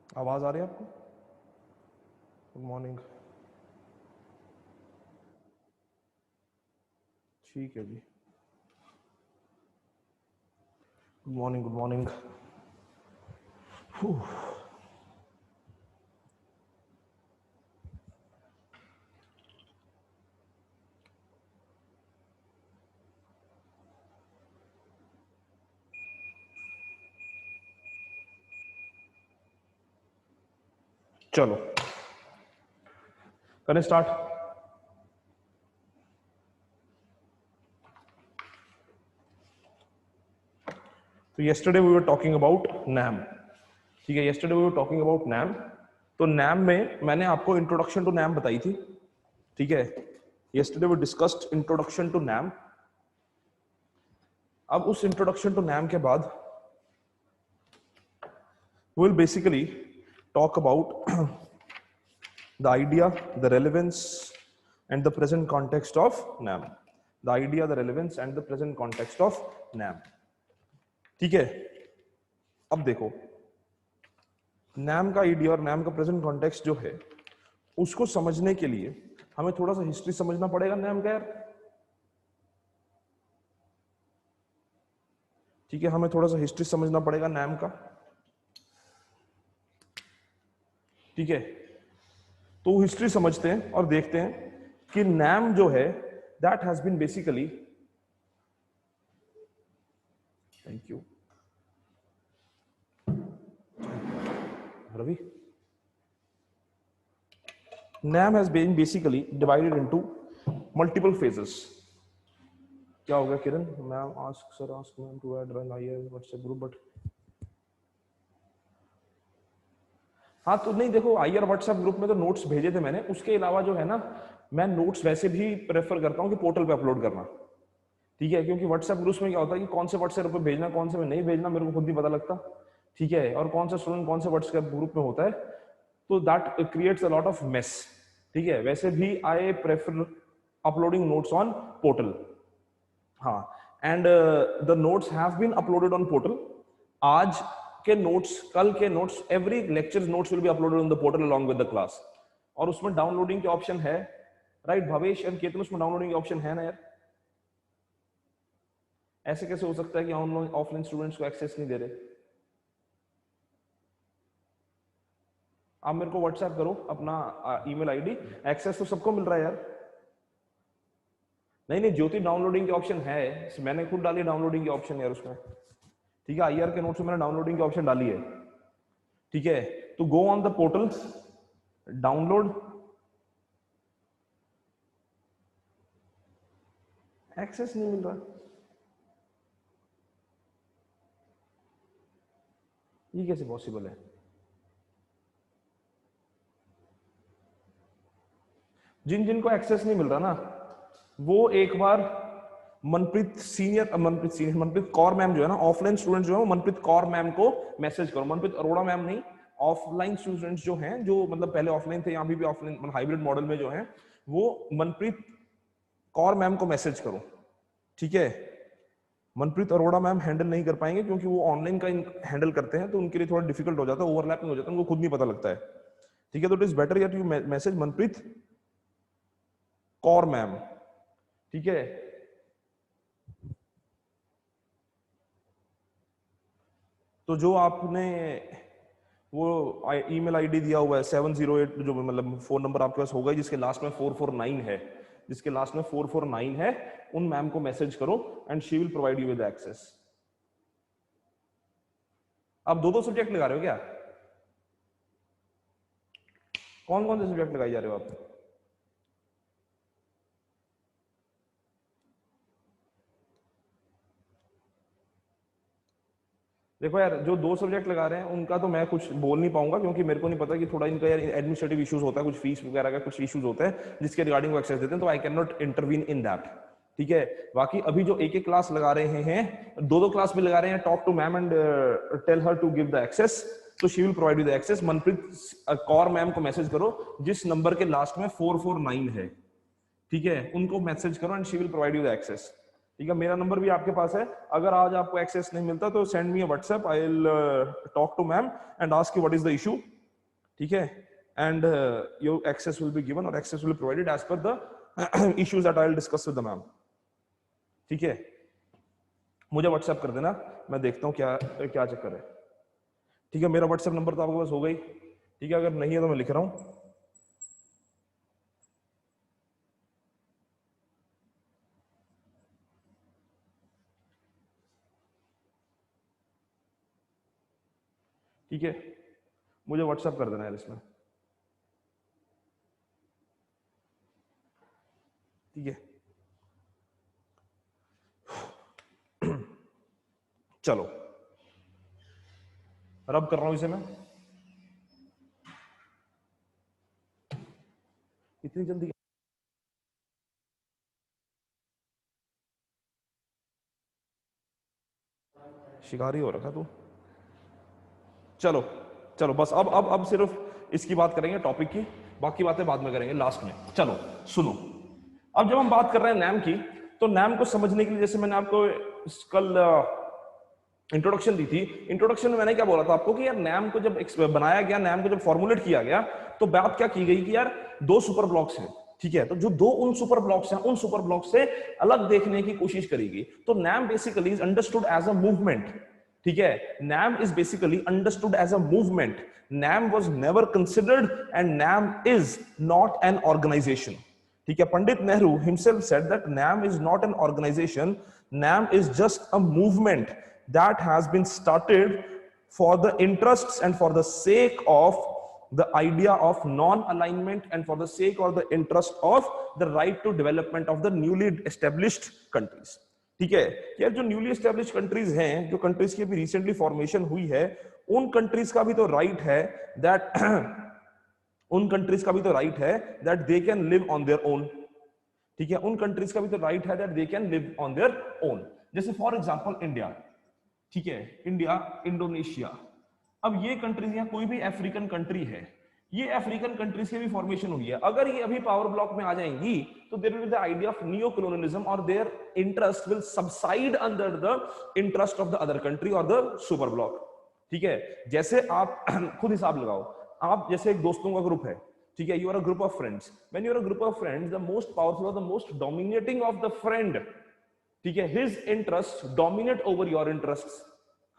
आवाज आ रही है आपको? Good morning. ठीक है जी। Good morning, good morning. चलो करें स्टार्ट। तो yesterday we were talking about NAM। ठीक है, yesterday we were talking about NAM। तो NAM में मैंने आपको इंट्रोडक्शन टू NAM बताई थी। ठीक है, yesterday we discussed introduction to NAM। अब उस इंट्रोडक्शन टू NAM के बाद we will basically talk about the idea, the relevance and the present context of NAM। the idea, the relevance and the present context of NAM। ठीक है, अब देखो NAM का idea और NAM का present context जो है उसको समझने के लिए हमें थोड़ा सा हिस्ट्री समझना पड़ेगा NAM का यार। ठीक है, हमें थोड़ा सा हिस्ट्री समझना पड़ेगा NAM का। ठीक है, तो हिस्ट्री समझते हैं और देखते हैं कि NAM जो है that has been basically, thank you Ravi, NAM has been basically divided into multiple phases। क्या हो गया Kiran? Ma'am ask ma'am to add run I WhatsApp group but हाँ तो नहीं देखो आई व्हाट्सएप ग्रुप में तो नोट्स भेजे थे मैंने, उसके अलावा जो है ना मैं नोट्स वैसे भी प्रेफर करता हूँ कि पोर्टल पे अपलोड करना। ठीक है, क्योंकि व्हाट्सएप ग्रुप में क्या होता है कि कौन से व्हाट्सएप पे भेजना कौन से में नहीं भेजना मेरे को खुद नहीं पता लगता। ठीक है, और कौन सा स्टूडेंट कौन से व्हाट्सएप ग्रुप में होता है, तो that creates a lot of mess. ठीक है, वैसे भी I prefer uploading notes on portal. हाँ, and the notes have been uploaded on portal. आज के नोट्स, कल के notes, every lecture notes will be uploaded on the portal along with the class. और उसमें डाउनलोडिंग के ऑप्शन है, right Bhavesh and Ketan, उसमें डाउनलोडिंग के ऑप्शन है ना यार। ऐसे कैसे हो सकता है कि ऑनलाइन ऑफलाइन स्टूडेंट्स को एक्सेस नहीं दे रहे? आप मेरे को व्हाट्सएप करो अपना ईमेल आईडी, एक्सेस तो सबको मिल रहा है यार। नहीं नहीं ज्योति, डाउनलोडिंग के ऑप्शन है, मैंने खुद डाली डाउनलोडिंग के ऑप्शन यार उसमें। ठीक है, आईआर के नोट्स में मैंने डाउनलोडिंग के ऑप्शन डाली है। ठीक है, तो go on the portal, download, access नहीं मिल रहा, ये कैसे पॉसिबल है? जिन जिन को एक्सेस नहीं मिल रहा ना वो एक बार मनप्रीत कौर मैम जो है ना, ऑफलाइन स्टूडेंट जो है वो मनप्रीत कौर मैम को मैसेज करो। मनप्रीत अरोड़ा मैम नहीं, ऑफलाइन स्टूडेंट्स जो हैं, जो मतलब पहले ऑफलाइन थे, यहाँ भी ऑफलाइन हाइब्रिड मॉडल में जो है, वो मनप्रीत कौर मैम को मैसेज करो। ठीक है, मनप्रीत अरोड़ा मैम हैंडल नहीं कर पाएंगे क्योंकि वो ऑनलाइन का हैंडल करते हैं, तो उनके लिए थोड़ा डिफिकल्ट हो जाता है, ओवरलैपिंग हो जाता है, उनको खुद नहीं पता लगता है। ठीक है, तो it is better that you message Manpreet Kaur ma'am. ठीक है, तो जो आपने वो ईमेल आईडी दिया हुआ है 708, जो मतलब फोन नंबर आपके पास होगा जिसके लास्ट में 449 है, जिसके लास्ट में 449 है, उन मैम को मैसेज करो and she will provide you with access. आप दो दो सब्जेक्ट लगा रहे हो क्या? कौन कौन से सब्जेक्ट लगाई जा रहे हो आप? देखो यार, जो दो सब्जेक्ट लगा रहे हैं उनका तो मैं कुछ बोल नहीं पाऊंगा क्योंकि मेरे को नहीं पता कि थोड़ा इनका यार एडमिनिस्ट्रेटिव इश्यूज होता है, कुछ फीस वगैरह का कुछ इश्यूज होते हैं जिसके रिगार्डिंग वो एक्सेस देते हैं, तो I can not intervene in that. ठीक है, बाकी अभी जो एक एक क्लास लगा रहे हैं, दो दो क्लास भी लगा रहे हैं, talk to ma'am and tell her to give the access, तो she will provide you the access. Manpreet Kaur ma'am को मैसेज करो जिस नंबर के लास्ट में 449 है। ठीक है, उनको मैसेज करो and she will provide you the access. ठीक है, मेरा नंबर भी आपके पास है, अगर आज आपको एक्सेस नहीं मिलता तो send me a WhatsApp, I will talk to ma'am and ask you what is the issue, ठीक है, and your access will be given और access will be provided as per the issues that I will discuss with the ma'am. ठीक है, मुझे WhatsApp कर देना, मैं देखता हूँ क्या क्या चक्कर है। ठीक है, मेरा व्हाट्सएप नंबर तो आपके पास हो गई। ठीक है, अगर नहीं है तो मैं लिख रहा हूँ। ठीक है, मुझे व्हाट्सएप कर देना है इसमें। ठीक है, चलो रब कर रहा हूं इसे मैं। इतनी जल्दी शिकारी हो रखा तू। चलो चलो बस अब सिर्फ इसकी बात करेंगे टॉपिक की, बाकी बातें बाद में करेंगे लास्ट में। चलो सुनो, अब जब हम बात कर रहे हैं नैम की, तो नैम को समझने के लिए जैसे मैंने आपको कल इंट्रोडक्शन दी थी, इंट्रोडक्शन में मैंने क्या बोला था आपको कि यार नैम को जब बनाया गया, नैम को जब फॉर्मुलेट किया गया, तो बात क्या की गई कि यार दो सुपर ब्लॉक्स हैं। ठीक है, तो जो दो उन सुपर ब्लॉक्स हैं, उन सुपर ब्लॉक से अलग देखने की कोशिश करेगी। तो NAM basically is understood as a movement. ठीक है, NAM is basically understood as a movement. NAM was never considered and NAM is not an organisation. ठीक है, Pandit Nehru himself said that NAM is not an organization, NAM is just a movement that has been started for the interests and for the sake of the idea of non-alignment and for the sake or the interest of the right to development of the newly established countries। ठीक है, यार जो newly establish countries हैं, जो countries की अभी recently formation हुई है, उन कंट्रीज का भी तो राइट है दैट उन कंट्रीज का भी तो राइट है that they can live on their own. ठीक है, उन कंट्रीज का भी तो राइट है that they can live on their own. जैसे फॉर एग्जांपल इंडिया। ठीक है, इंडिया, इंडोनेशिया, अब ये कंट्रीज या कोई भी अफ्रीकन कंट्री है, ये अफ्रीकन कंट्रीज की भी फॉर्मेशन हुई है। अगर ये अभी पावर ब्लॉक में आ जाएंगी तो there will be the idea of neo colonialism और their interest will subside under the interest of the other country और द सुपर ब्लॉक। ठीक है, जैसे आप खुद हिसाब लगाओ, आप जैसे एक दोस्तों का ग्रुप है। ठीक है, you are a group of friends, when you are a group of friends, the most powerful और the most dominating of the friend, ठीक है, his interest dominate over your interests,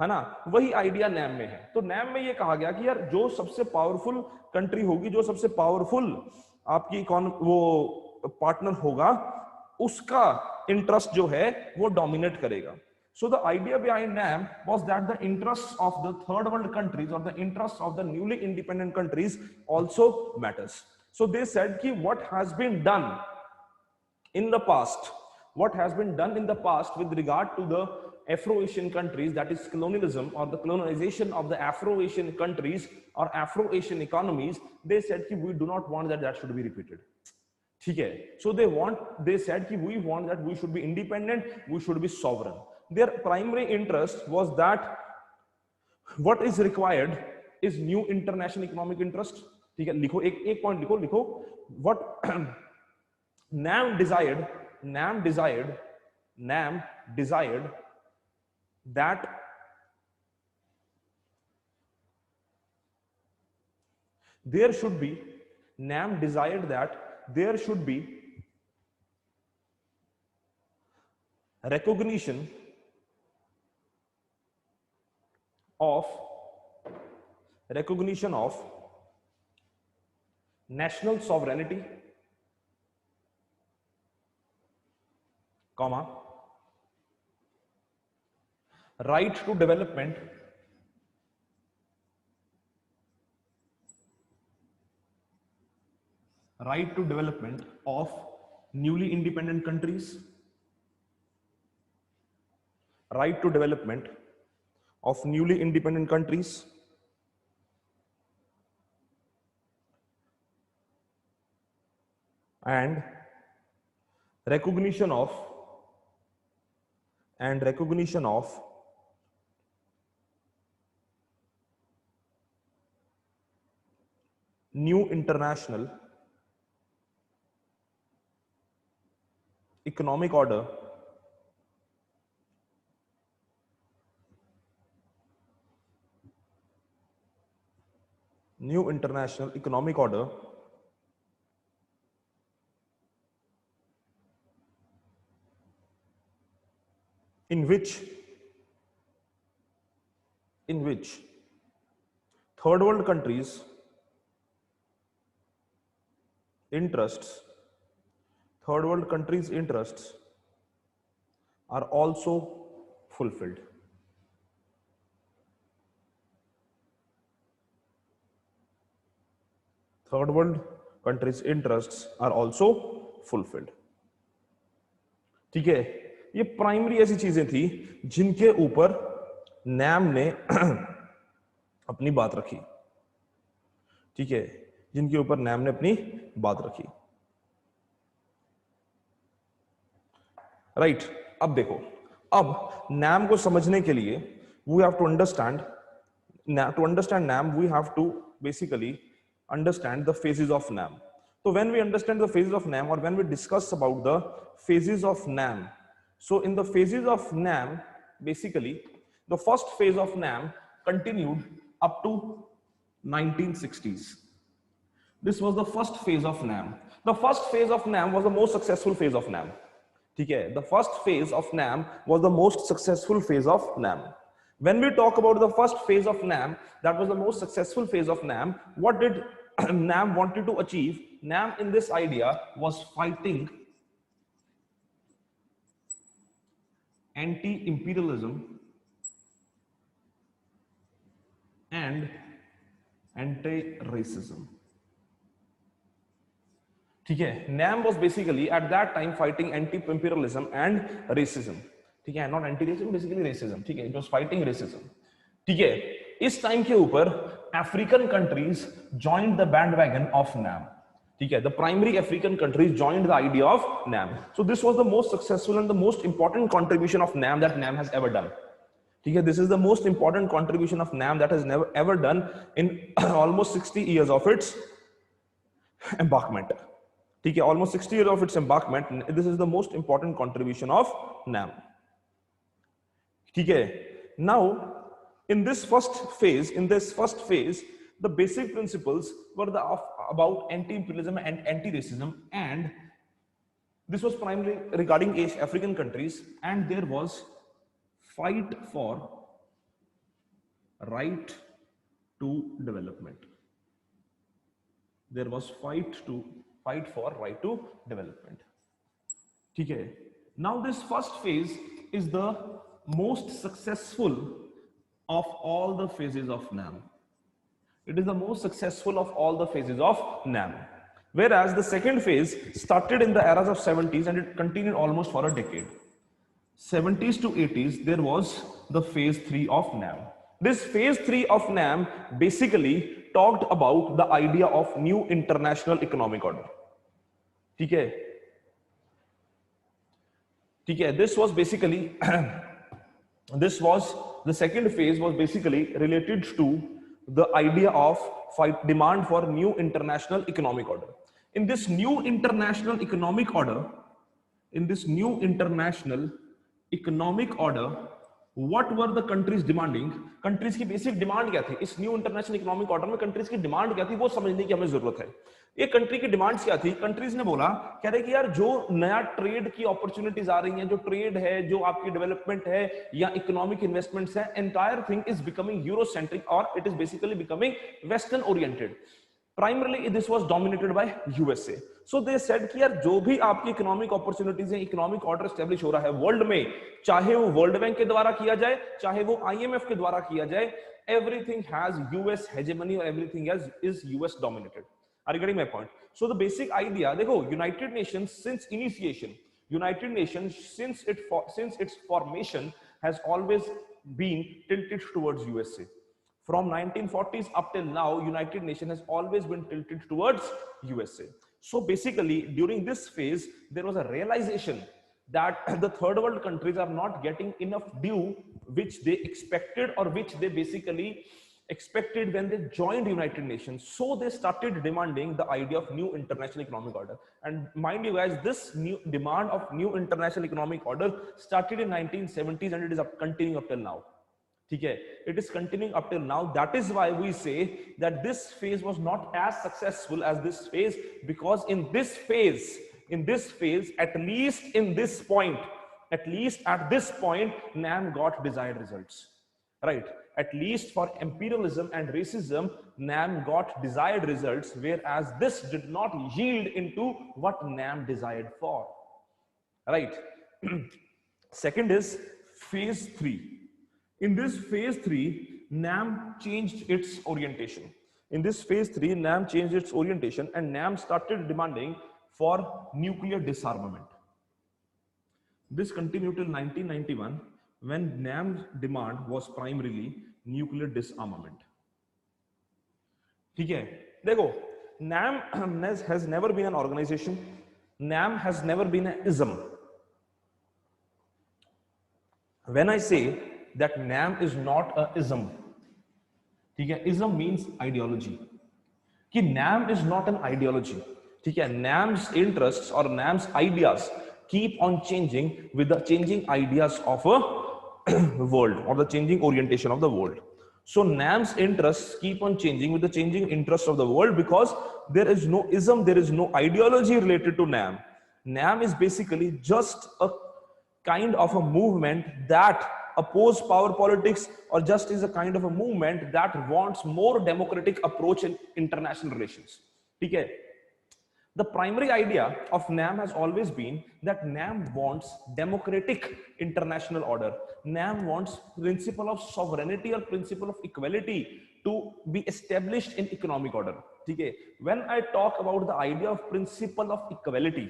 है ना, वही आइडिया नैम में है। तो नैम में ये कहा गया कि यार जो सबसे पावरफुल कंट्री होगी, जो सबसे पावरफुल आपकी वो पार्टनर होगा, उसका इंटरेस्ट जो है वो डोमिनेट करेगा। So the idea behind NAM was that the interests of the third world countries or the interests of the newly independent countries also matters. So they said ki what has been done in the past, what has been done in the past with regard to the Afro-Asian countries, that is colonialism or the colonization of the Afro-Asian countries or Afro-Asian economies, they said ki we do not want that should be repeated. ठीक है, so they said कि we want that we should be independent, we should be sovereign. Their primary interest was that what is required is new international economic interest। ठीक है, लिखो एक point लिखो what NAM desired that there should be NAM desired that there should be recognition of national sovereignty, comma, right to development of newly independent countries, right to development of newly independent countries, and recognition of new international economic order new international economic order in which third world countries interests third world countries interests are also fulfilled. Third world countries interests are also fulfilled. ठीक है, ये primary ऐसी चीजें थी जिनके ऊपर NAM ने अपनी बात रखी. ठीक है, जिनके ऊपर नैम ने अपनी बात रखी. राइट अब देखो, अब नैम को समझने के लिए we have to understand NAM we have to basically understand the phases of NAM. So when we understand the phases of NAM, or when we discuss about the phases of NAM, so in the phases of NAM, basically the first phase of NAM continued up to 1960s. This was the first phase of NAM. The first phase of NAM was the most successful phase of NAM. Okay, the first phase of NAM was the most successful phase of NAM. When we talk about the first phase of NAM, that was the most successful phase of NAM. What did NAM wanted to achieve? NAM in this idea was fighting anti-imperialism and anti-racism. ठीक है, NAM was basically at that time fighting anti-imperialism and racism. ठीक है, not anti racism, basically racism. ठीक है, it was fighting racism. ठीक है, इस time के ऊपर African countries joined the bandwagon of NAM. ठीक है, the primary African countries joined the idea of NAM. So this was the most successful and the most important contribution of NAM that NAM has ever done. ठीक है, this is the most important contribution of NAM that has never ever done in almost 60 years of its embarkment. ठीक है, almost 60 years of its embarkment. This is the most important contribution of NAM. ठीक है, now in this first phase the basic principles were about anti-imperialism and anti-racism, and this was primarily regarding African countries, and there was fight for right to development. There was fight for right to development. ठीक है, now this first phase is the most successful of all the phases of NAM. It is the most successful of all the phases of NAM. Whereas the second phase started in the eras of 70s and it continued almost for a decade. 70s to 80s, there was the phase 3 of NAM. This phase 3 of NAM basically talked about the idea of new international economic order. ठीक है, ठीक है, this was basically the second phase was basically related to the idea of demand for new international economic order. In this new international economic order, what were the countries demanding? Countries की basic demand क्या थी? इस new international economic order में countries की demand क्या थी वो समझने की हमें जरूरत है. ये कंट्री की डिमांड्स क्या थी? कंट्रीज ने बोला, कह रहे कि यार जो नया ट्रेड की अपॉर्चुनिटीज आ रही हैं, जो ट्रेड है, जो आपकी डेवलपमेंट है या इकोनॉमिक इन्वेस्टमेंट्स है, entire thing is becoming Eurocentric और it is basically becoming western oriented. Primarily this was dominated by USA. So they said कि यार जो भी आपकी इकोनॉमिक अपॉर्चुनिटीज है, इकोनॉमिक ऑर्डर एस्टेब्लिश हो रहा है वर्ल्ड में, चाहे वो वर्ल्ड बैंक के द्वारा किया जाए, चाहे वो आईएमएफ के द्वारा किया जाए, एवरीथिंग हैज यूएस हेजेमनी और everything is US dominated. Are you getting my point? So the basic idea, देखो, United Nations since initiation, United Nations since its formation has always been tilted towards USA. From 1940s up till now, United Nations has always been tilted towards USA. So basically, during this phase, there was a realization that the third world countries are not getting enough due which they expected or which they basically expected when they joined United Nations. So they started demanding the idea of new international economic order. And mind you guys, this new demand of new international economic order started in 1970s and it is continuing up till now. ठीक है, it is continuing up till now. That is why we say that this phase was not as successful as this phase, because in this phase, at least in this point, at least at this point, NAM got desired results, right? At least for imperialism and racism, NAM got desired results, whereas this did not yield into what NAM desired for, right? Second is phase 3. In this phase 3, NAM changed its orientation. In this phase 3, NAM changed its orientation and NAM started demanding for nuclear disarmament. This continued till 1991, when NAM's demand was primarily nuclear disarmament. ठीक है, देखो, NAM has never been an organization. NAM has never been an ism. When I say that NAM is not a ism, ठीक है, ism means ideology, कि NAM is not an ideology, ठीक है, NAM's interests or NAM's ideas keep on changing with the changing ideas of a world or the changing orientation of the world. So NAM's interests keep on changing with the changing interests of the world, because there is no ism, there is no ideology related to NAM. NAM is basically just a kind of a movement that oppose power politics, or just is a kind of a movement that wants more democratic approach in international relations. ठीक है, the primary idea of NAM has always been that NAM wants democratic international order. NAM wants principle of sovereignty or principle of equality to be established in economic order. ठीक है, when I talk about the idea of principle of equality,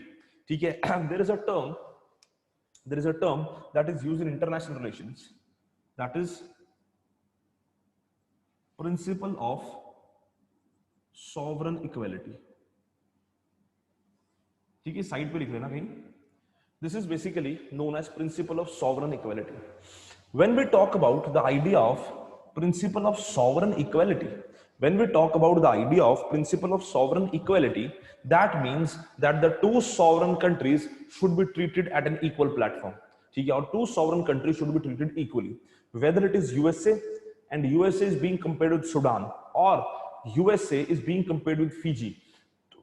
ठीक है, there is a term that is used in international relations, that is principle of sovereign equality. ठीक है, side पे लिख लेना कहीं. This is basically known as principle of sovereign equality. When we talk about the idea of principle of sovereign equality, that means that the two sovereign countries should be treated at an equal platform. ठीक है, और two sovereign countries should be treated equally, whether it is USA and USA is being compared with Sudan, or USA is being compared with Fiji.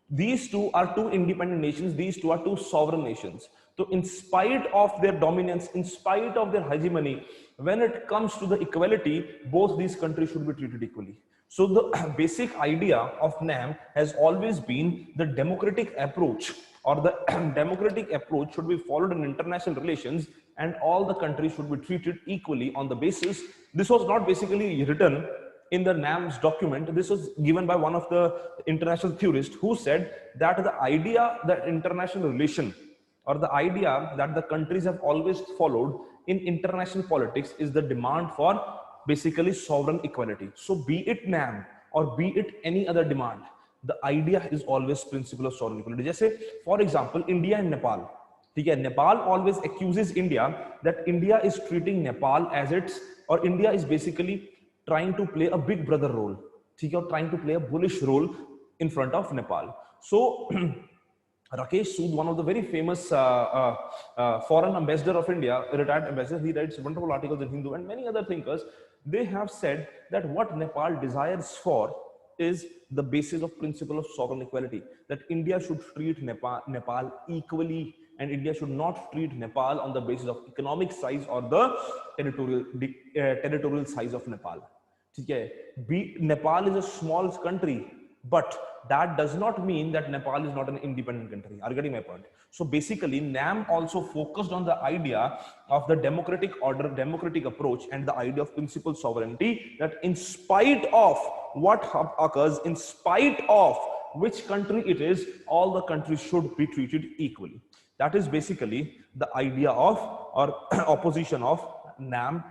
These two are two independent nations, these two are two sovereign nations. So in spite of their dominance, in spite of their hegemony, when it comes to the equality, both these countries should be treated equally. So the basic idea of NAM has always been the democratic approach, or the democratic approach should be followed in international relations, and all the countries should be treated equally on the basis. This was not basically written in the NAM's document. This was given by one of the international theorists, who said that the idea that international relation, or the idea that the countries have always followed in international politics, is the demand for basically sovereign equality. So be it NAM or be it any other demand, the idea is always principle of sovereign equality. जैसे for example India and Nepal, ठीक है, Nepal always accuses India that India is treating Nepal as its, or India is basically trying to play a big brother role, ठीक है, or trying to play a bullish role in front of Nepal. So Rakesh Sood, one of the very famous foreign ambassador of India, retired ambassador, he writes wonderful articles in Hindu, and many other thinkers, they have said that what Nepal desires for is the basis of principle of sovereign equality, that India should treat Nepal equally, and India should not treat Nepal on the basis of economic size or the territorial size of Nepal. ठीक है, Nepal is a small country, but that does not mean that Nepal is not an independent country. Are you getting my point? So basically NAM also focused on the idea of the democratic order, democratic approach, and the idea of principal sovereignty, that in spite of what occurs, in spite of which country it is, all the countries should be treated equally. That is basically the idea of, or opposition of NAM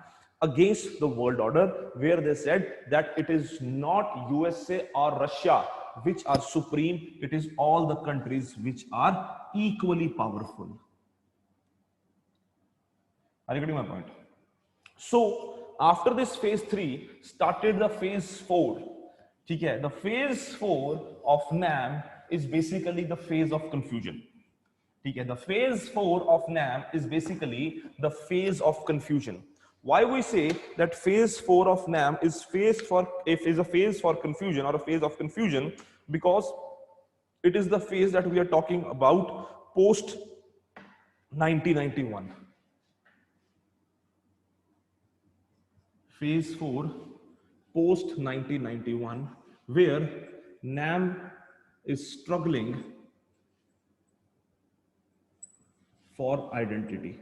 against the world order, where they said that it is not USA or Russia which are supreme, it is all the countries which are equally powerful. Are you getting my point? So after this phase 3 started the phase 4. ठीक है, the phase 4 of NAM is basically the phase of confusion. ठीक है, the phase 4 of NAM is basically the phase of confusion. Why we say that phase 4 of NAM is a phase for confusion or a phase of confusion? Because it is the phase that we are talking about post 1991. Phase 4 post 1991, where NAM is struggling for identity.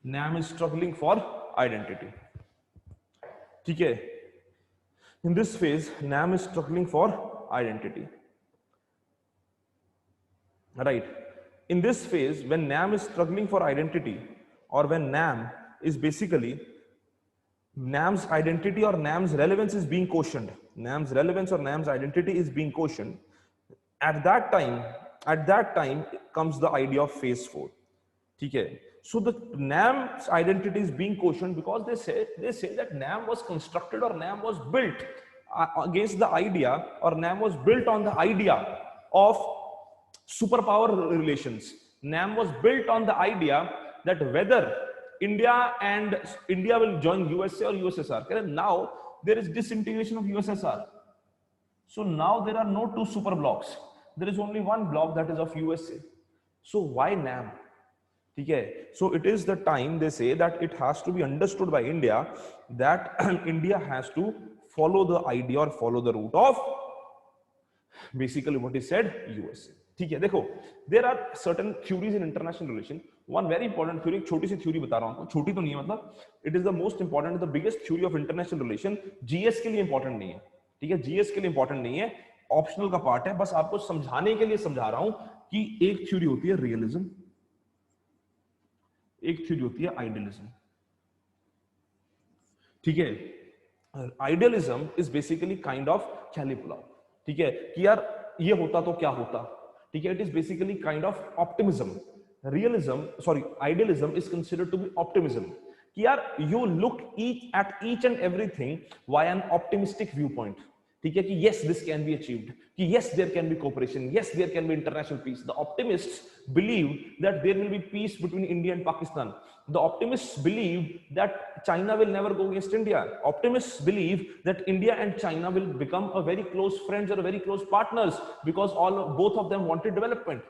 NAM is struggling for identity. ठीक है? In this phase, NAM is struggling for identity. Right? In this phase, when NAM is struggling for identity, or when NAM is basically NAM's identity or NAM's relevance is being questioned, NAM's relevance or NAM's identity is being questioned, at that time comes the idea of phase 4. Okay, so the NAM's identity is being questioned because they say that NAM was constructed or NAM was built against the idea, or NAM was built on the idea of superpower relations. NAM was built on the idea that whether India will join USA or USSR. Now there is disintegration of USSR. So now there are no two super blocks. There is only one block, that is of USA. So why NAM? Okay. So it is the time they say that it has to be understood by India that India has to follow the idea or follow the route of basically what is said USA. ठीक है, देखो, there are certain theories in international relation. One very important theory, एक छोटी सी theory बता रहा हूँ, छोटी तो नहीं है, मतलब it is the most important, the biggest theory of international relation. GS के लिए important नहीं है, ठीक है, GS के लिए important नहीं है, optional का part है, बस आपको समझाने के लिए समझा रहा हूँ कि एक theory होती है realism, एक theory होती है idealism. ठीक है, idealism is basically kind of Caligula. ठीक है, कि यार ये होता तो क्या होता, ठीक है, it is basically kind of optimism. Idealism is considered to be optimism. कि यार you look at each and everything via an optimistic viewpoint. ठीक है, कि yes, this can be achieved, कि yes, there can be cooperation, yes, there can be international peace. The optimists believe that there will be peace between India and Pakistan. The optimists believe that China will never go against India. Optimists believe that India and China will become a very close friends or very close partners because both of them wanted development.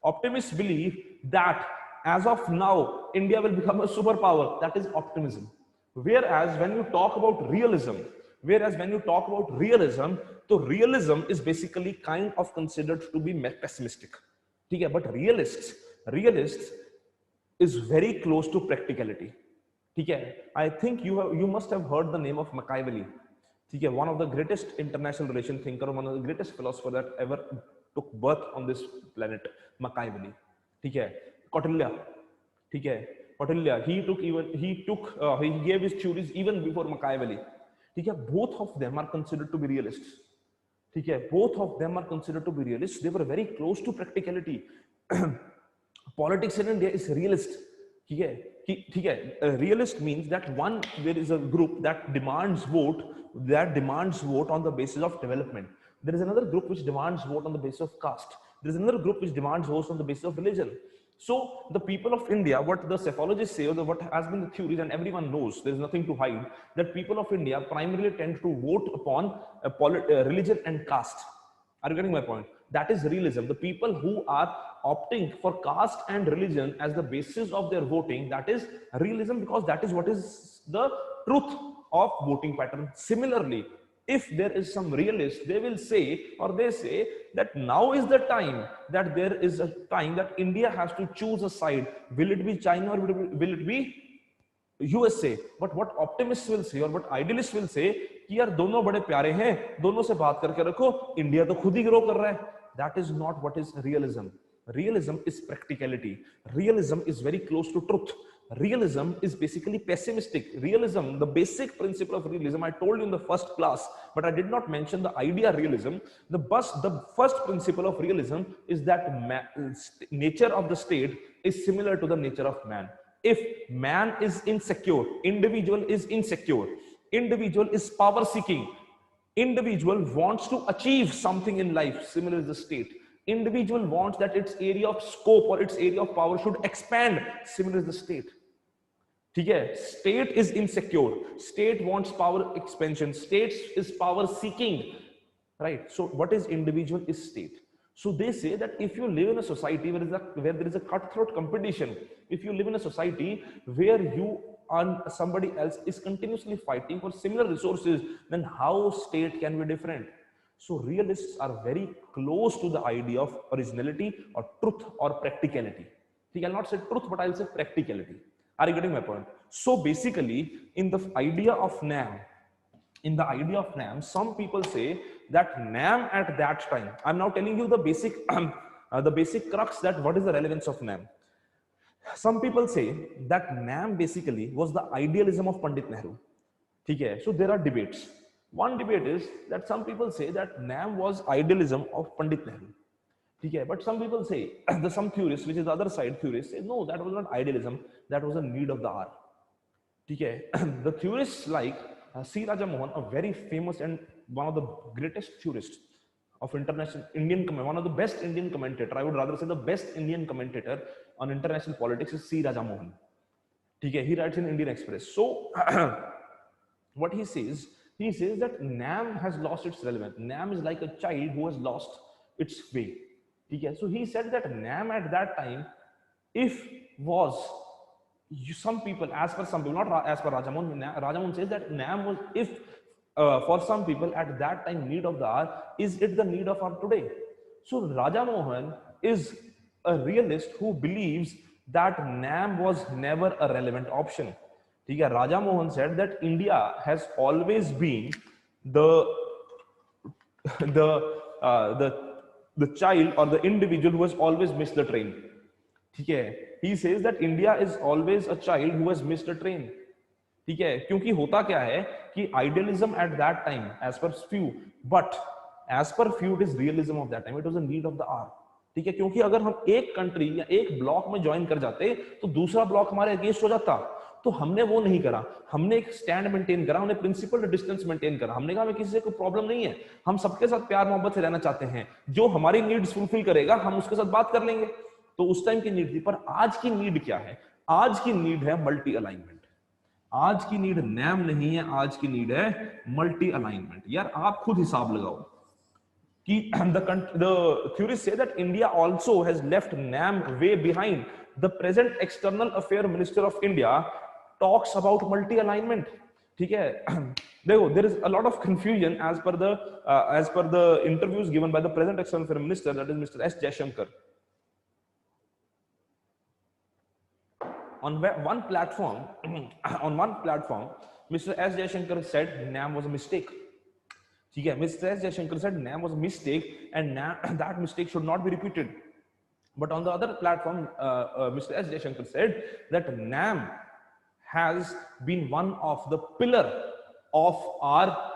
Optimists believe that as of now, India will become a superpower. That is optimism. Whereas when you talk about realism, so realism is basically kind of considered to be pessimistic. Okay, but realists is very close to practicality. Okay, I think you must have heard the name of Machiavelli. Okay, one of the greatest international relation thinker, one of the greatest philosopher that ever took birth on this planet, Machiavelli. Okay, Kautilya. Okay, Kautilya. He gave his theories even before Machiavelli. Okay, both of them are considered to be realists. Okay, both of them are considered to be realists. They were very close to practicality. Politics in India is realist. Realist means that there is a group that demands vote on the basis of development. There is another group which demands vote on the basis of caste. There is another group which demands votes on the basis of religion. So the people of India, what the psephologists say, or what has been the theories, and everyone knows, there is nothing to hide, that people of India primarily tend to vote upon religion and caste. Are you getting my point? That is realism. The people who are opting for caste and religion as the basis of their voting, that is realism, because that is what is the truth of voting pattern. Similarly, if there is some realist, they say that now is the time that there is a time that India has to choose a side. Will it be China or will it be USA? But what optimists will say or what idealists will say कि यार दोनों बड़े प्यारे हैं, दोनों से बात करके रखो, इंडिया तो खुद ही ग्रो कर रहा है. That is not what is realism. Realism is practicality. Realism is very close to truth. Realism is basically pessimistic. Realism, the basic principle of realism, I told you in the first class, but I did not mention the idea realism. The first principle of realism is that nature of the state is similar to the nature of man. If man is insecure, individual is insecure, individual is power seeking, individual wants to achieve something in life, similar is the state. Individual wants that its area of scope or its area of power should expand, similar is the state. ठीक है, state is insecure, state wants power expansion, state is power seeking, right? So what is individual is state. So they say that if you live in a society where there is a cutthroat competition, if you live in a society where you and somebody else is continuously fighting for similar resources, then how state can be different? So realists are very close to the idea of originality or truth or practicality. I'll not say truth, but I'll say practicality. Are you getting my point? So basically, in the idea of NAM, some people say that NAM at that time, I'm now telling you the basic crux, that what is the relevance of NAM. Some people say that NAM basically was the idealism of Pandit Nehru. Okay, so there are debates. One debate is that some people say that NAM was idealism of Pandit Nehru. Okay, but some people say, some theorists, which is the other side theorists, say no, that was not idealism, that was a need of the hour. Okay, the theorists like C. Raja Mohan, a very famous and one of the greatest theorists of international Indian, one of the best Indian commentator, I would rather say the best Indian commentator on international politics is C. Raja Mohan. Okay, he writes in Indian Express. So what he says that NAM has lost its relevance. NAM is like a child who has lost its way. Okay, so he said that NAM at that time, if was some people, as per some people, not as per Rajamohan says that NAM was, if for some people at that time need of the hour, is it the need of our today? So Rajamohan is a realist who believes that NAM was never a relevant option. Rajamohan said that India has always been the the child or the individual who has always missed the train. He says that India is always a child who has missed a train. ठीक है, क्योंकि होता क्या है कि idealism at that time, as per few, but as per few it is realism of that time. It was a need of the hour. ठीक है, क्योंकि अगर हम एक कंट्री या एक ब्लॉक में ज्वाइन कर जाते तो दूसरा ब्लॉक हमारे अगेंस्ट हो जाता, तो हमने वो नहीं करा, हमने एक स्टैंड मेंटेन करा, हमने प्रिंसिपल डिस्टेंस मेंटेन करा, हमने कहा हमें किसी से कोई प्रॉब्लम नहीं है, हम सबके साथ प्यार मोहब्बत से रहना चाहते हैं, जो हमारी नीड्स फुलफिल करेगा हम उसके साथ बात कर लेंगे। तो उस टाइम की नीड थी, पर आज की नीड क्या है? आज की नीड है मल्टी अलाइनमेंट। आज की नीड नैम नहीं है, आज की नीड है मल्टी अलाइनमेंट। यार आप खुद हिसाब लगाओ कि the theorists say that India also has left NAM way behind. The present external affair minister of India talks about multi alignment. ठीक है, देखो, there is a lot of confusion as per the interviews given by the present external affair minister, that is Mr. S. Jaishankar. On one platform, Mr. S. Jaishankar said NAM was a mistake. ठीक है, Mr. S. Jaishankar said NAM was a mistake and that mistake should not be repeated. But on the other platform, Mr. S. Jaishankar said that NAM has been one of the pillar of our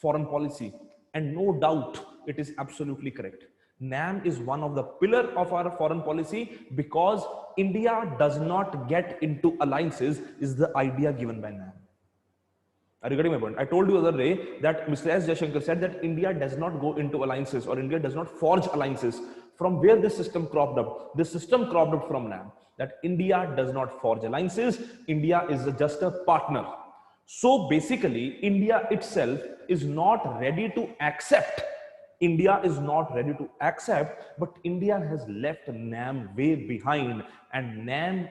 foreign policy, and no doubt it is absolutely correct. NAM is one of the pillar of our foreign policy because India does not get into alliances is the idea given by NAM. Are you getting my point? I told you the other day that Mr. S. Jaishankar said that India does not go into alliances or India does not forge alliances. From where this system cropped up? This system cropped up from NAM. That India does not forge alliances. India is just a partner. So basically, India itself is not ready to accept. India is not ready to accept, but India has left NAM way behind, and NAM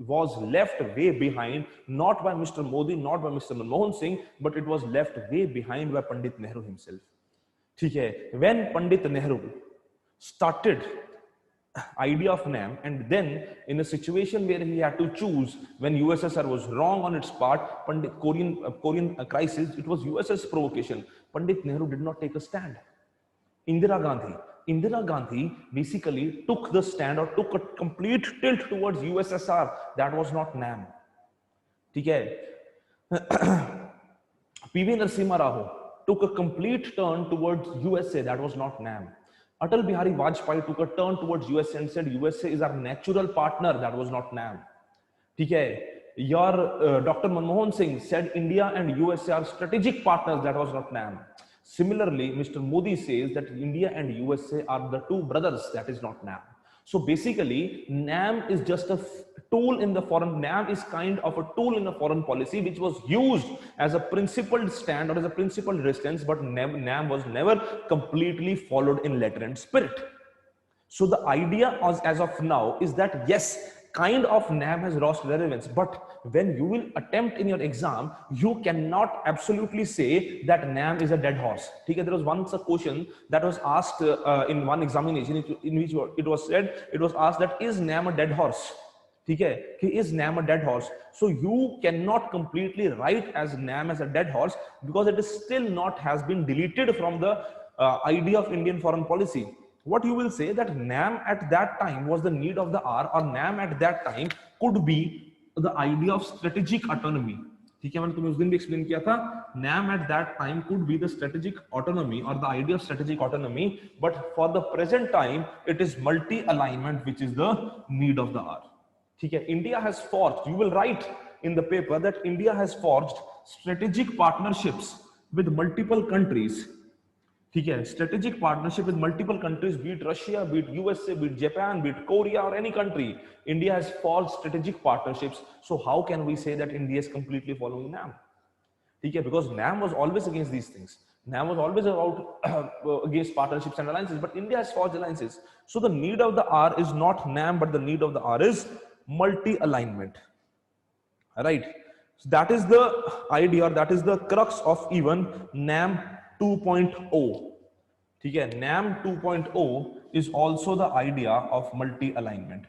was left way behind not by Mr. Modi, not by Mr. Manmohan Singh, but it was left way behind by Pandit Nehru himself. ठीक है, when Pandit Nehru started idea of NAM, and then in a situation where he had to choose, when USSR was wrong on its part, Korean crisis, it was USSR's provocation. Pandit Nehru did not take a stand. Indira Gandhi basically took the stand or took a complete tilt towards USSR. That was not NAM. ठीक है, PV Narasimha Rao took a complete turn towards USA. That was not NAM. Atal Bihari Vajpayee took a turn towards USA and said USA is our natural partner. That was not NAM. ठीक है, your Dr. Manmohan Singh said India and USA are strategic partners. That was not NAM. Similarly, Mr. Modi says that India and USA are the two brothers. That is not NAM. So basically, NAM is just a tool in the foreign. NAM is kind of a tool in the foreign policy, which was used as a principled stand or as a principled resistance, but NAM was never completely followed in letter and spirit. So the idea as of now is that yes, kind of NAM has lost relevance, but when you will attempt in your exam, you cannot absolutely say that NAM is a dead horse. Okay? There was once a question that was asked in one examination in which it was said, it was asked that is NAM a dead horse? Okay? Is NAM a dead horse? So you cannot completely write as NAM as a dead horse because it is still not has been deleted from the idea of Indian foreign policy. What you will say that NAM at that time was the need of the hour, or NAM at that time could be the idea of strategic autonomy. ठीक है, मैंने तुम्हें उस दिन भी explain किया था, NAM at that time could be the strategic autonomy or the idea of strategic autonomy, but for the present time it is multi-alignment which is the need of the hour. ठीक है, India has forged, you will write in the paper that India has forged strategic partnerships with multiple countries. ठीक है, strategic partnership with multiple countries, be it Russia, be it USA, be it Japan, be it Korea, or any country. India has forged strategic partnerships. So how can we say that India is completely following NAM? ठीक है, because NAM was always against these things. NAM was always about against partnerships and alliances, but India has forged alliances. So the need of the hour is not NAM, but the need of the hour is multi-alignment. Right? So that is the idea, or that is the crux of even NAM 2.0. ठीक है, NAM 2.0 is also the idea of multi-alignment.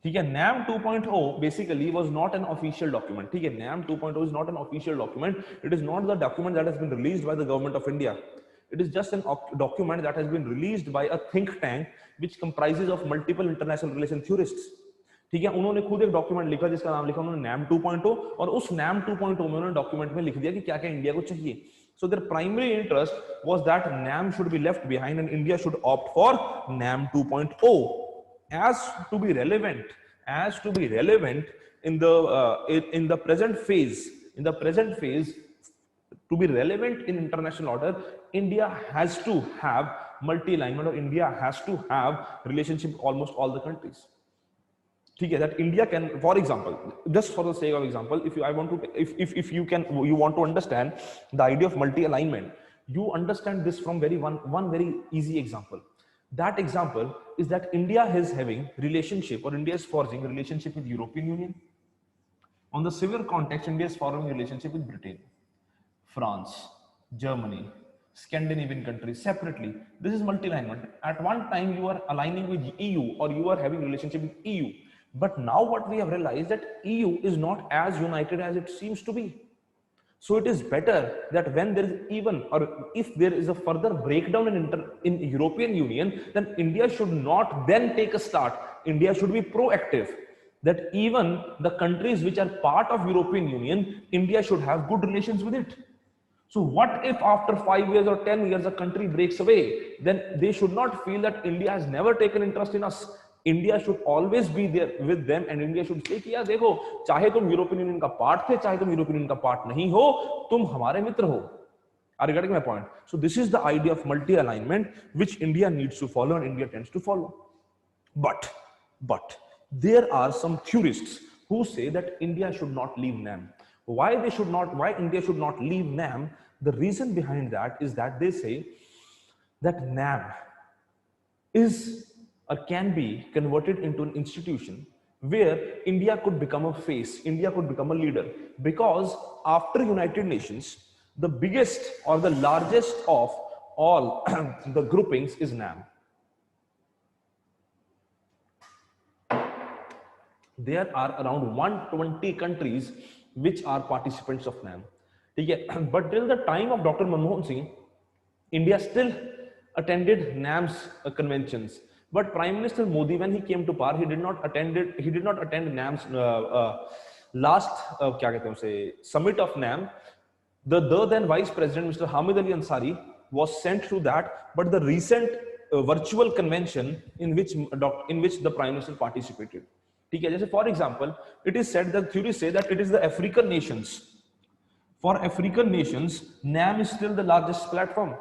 ठीक है, NAM 2.0 basically was not an official document. ठीक है, NAM 2.0 is not an official document. It is not the document that has been released by the government of India. It is just an document that has been released by a think tank which comprises of multiple international relation theorists. ठीक है, उन्होंने खुद एक document लिखा जिसका नाम लिखा उन्होंने NAM 2.0, और उस NAM 2.0 में उन्होंने डॉक्यूमेंट में लिख दिया कि क्या क्या इंडिया को चाहिए. So their primary interest was that NAM should be left behind and India should opt for NAM 2.0 as to be relevant in the present phase. In the present phase, to be relevant in international order, India has to have multi-alignment, or India has to have relationship with almost all the countries. ठीक है, that India can, for example, just for the sake of example, if you want to understand the idea of multi-alignment, you understand this from one very easy example. That example is that India is having relationship, or India is forging a relationship with European Union. On the civil context, India is forming a relationship with Britain, France, Germany, Scandinavian countries separately. This is multi-alignment. At one time you are aligning with EU, or you are having relationship with EU. But now what we have realized that EU is not as united as it seems to be. So it is better that when there is even, or if there is a further breakdown in European Union, then India should not then take a start. India should be proactive. That even the countries which are part of European Union, India should have good relations with it. So what if after 5 years or 10 years a country breaks away? Then they should not feel that India has never taken interest in us. India should always be there with them, and India should say कि यार देखो, चाहे तुम European union का part थे, चाहे तुम European union का पार्ट नहीं हो, तुम हमारे मित्र हो. Are you getting my point? So this is the idea of multi-alignment which India needs to follow and India tends to follow. But there are some theorists who say that India should not leave NAM. Why India should not leave NAM? The reason behind that is that they say that NAM is or can be converted into an institution where India could become a face, India could become a leader. Because after United Nations, the biggest or the largest of all the groupings is NAM. There are around 120 countries which are participants of NAM. But till the time of Dr. Manmohan Singh, India still attended NAM's conventions. But Prime Minister Modi, when he came to power, he did not attend NAM's last summit of NAM. The then Vice President, Mr. Hamid Ali Ansari, was sent to that, but the recent virtual convention in which the Prime Minister participated. For example, it is said that theories say that it is the African nations. For African nations, NAM is still the largest platform.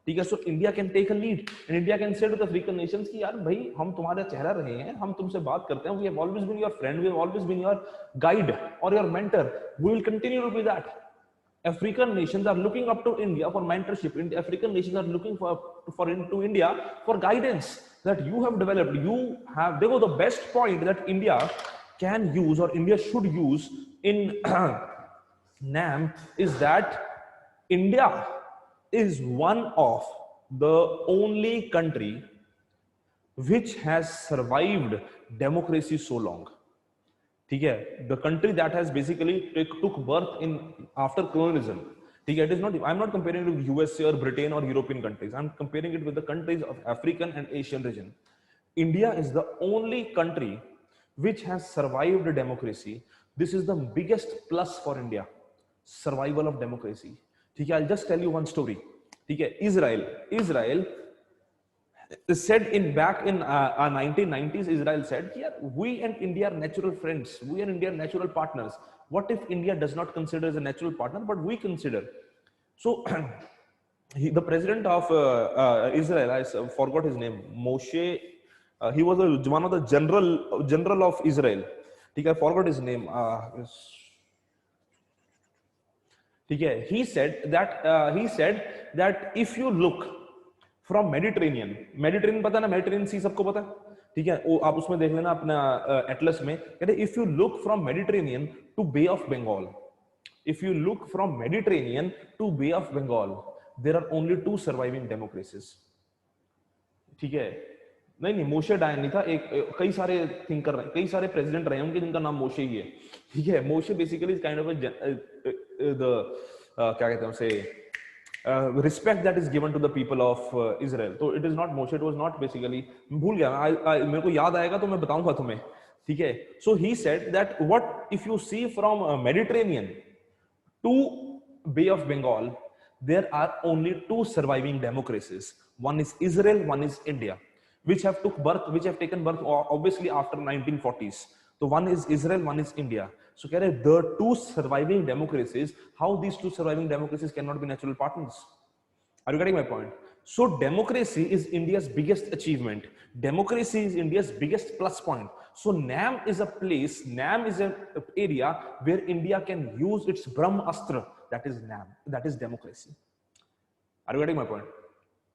ठीक है. So India can take a lead and India can say to the African nations कि यार भाई हम तुम्हारा चेहरा रहे हैं, हम तुमसे बात करते हैं, we have always been your friend, we have always been your guide और your mentor, we will continue to be that. African nations are looking up to India for mentorship. African nations are looking to India for guidance that you have developed. You have, देखो, the best point that India can use or India should use in NAM is that India is one of the only country which has survived democracy so long. ठीक है. The country that has basically took birth in after colonialism. ठीक है. It is not, I am not comparing with USA और Britain और European countries, I am comparing it with the countries of African and Asian region. India is the only country which has survived democracy. This is the biggest plus for India, survival of democracy. ठीक है. I'll just tell you one story. ठीक है. Israel said in back in 1990s, Israel said, yeah, we and India are natural friends, we and India are natural partners. What if India does not consider as a natural partner, but we consider? So the president of Israel, I forgot his name, Moshe, he was one of the general of Israel. I forgot his name. He said that if you look from Mediterranean पता ना, Mediterranean Sea सबको पता है. ठीक है. वो आप उसमें देख लेना अपना एटलस में. कहते if you look from Mediterranean to Bay of Bengal, if you look from Mediterranean to Bay of Bengal, there are only 2 surviving democracies. ठीक है. नहीं, मोशे डायन नहीं था. एक कई सारे थिंकर रहे, कई सारे प्रेसिडेंट रहे होंगे जिनका नाम मोशे ही है. ठीक है. Moshe basically is kind of the क्या कहते हैं उसे, respect that is given to the people of Israel. So it is not Moshe, it was not basically, भूल गया मेरे को याद आएगा तो मैं बताऊंगा तुम्हें. ठीक है. So he said that what if you see from Mediterranean to Bay of Bengal, there are only 2 surviving democracies. One is Israel, one is India, which have taken birth obviously after 1940s. So one is Israel, one is India. So the 2 surviving democracies, how these 2 surviving democracies cannot be natural partners? Are you getting my point? So democracy is India's biggest achievement. Democracy is India's biggest plus point. So NAM is a place, NAM is an area where India can use its Brahmastra, that is NAM, that is democracy. Are you getting my point?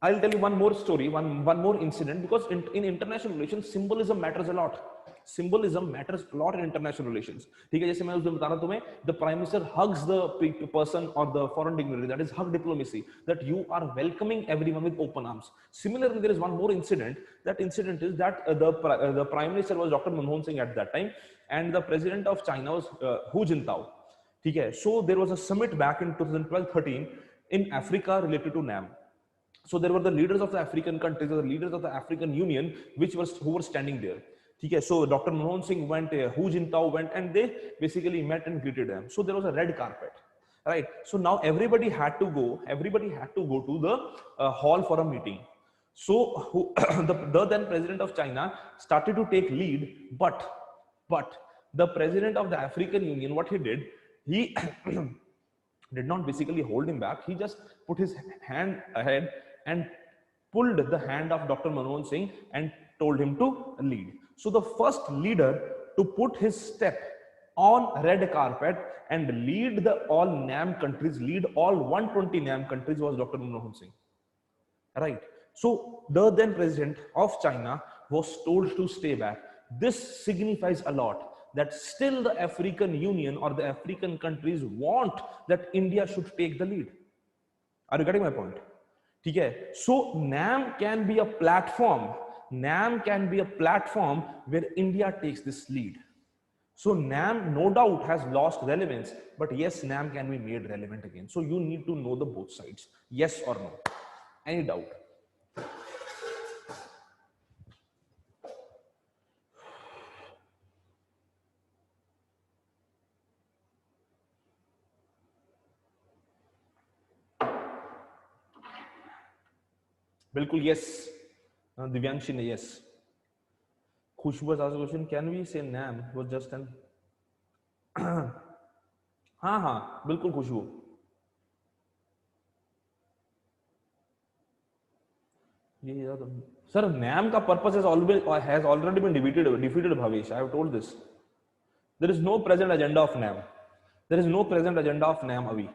I'll tell you one more story, one more incident, because in international relations, symbolism matters a lot. Symbolism matters a lot in international relations. ठीक है. जैसे मैं उस दिन बता रहा तुम्हें, the prime minister hugs the person or the foreign dignitary, that is hug diplomacy, that you are welcoming everyone with open arms. Similarly, there is one more incident. That incident is that the prime minister was Dr. Manmohan Singh at that time, and the president of China was Hu Jintao. ठीक है. So there was a summit back in 2012-13 in Africa related to NAM. So there were the leaders of the African countries, the leaders of the African Union, who were standing there. Okay, so Dr. Manmohan Singh went, Hu Jintao went, and they basically met and greeted them. So there was a red carpet, right? So now everybody had to go to the hall for a meeting. So the then president of China started to take lead, but the president of the African Union, what he did, he did not basically hold him back. He just put his hand ahead and pulled the hand of Dr. Manmohan Singh and told him to lead. So the first leader to put his step on red carpet and lead all NAM countries, lead all 120 NAM countries, was Dr. Manmohan Singh. Right. So the then president of China was told to stay back. This signifies a lot, that still the African Union or the African countries want that India should take the lead. Are you getting my point? Okay. So NAM can be a platform. NAM can be a platform where India takes this lead. So NAM no doubt has lost relevance, but yes, NAM can be made relevant again. So you need to know the both sides. Yes or no? Any doubt? बिल्कुल yes. Divyanshi ने yes. Khushboo has asked a question. Can we say NAM was just an हाँ बिल्कुल खुशबू. ये तो sir NAM का purpose has already been defeated Bhavesh. I have told this. There is no present agenda of NAM. There is no present agenda of NAM, Avi.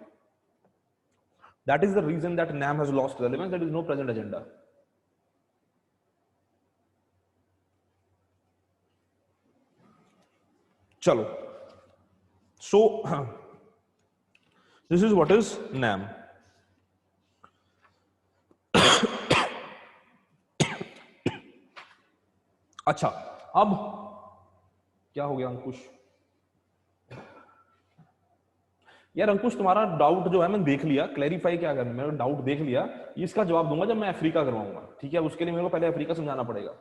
That is the reason that NAM has lost relevance. There is no present agenda. Chalo. So this is what is NAM. अच्छा, अब क्या हो गया अंकुश? यार अंकुश, तुम्हारा doubt जो है मैंने देख लिया, क्लैरिफाई क्या करना, मैंने डाउट देख लिया, इसका जवाब दूंगा जब मैं अफ्रीका करवाऊंगा, ठीक है? उसके लिए मेरे को पहले अफ्रीका समझाना पड़ेगा,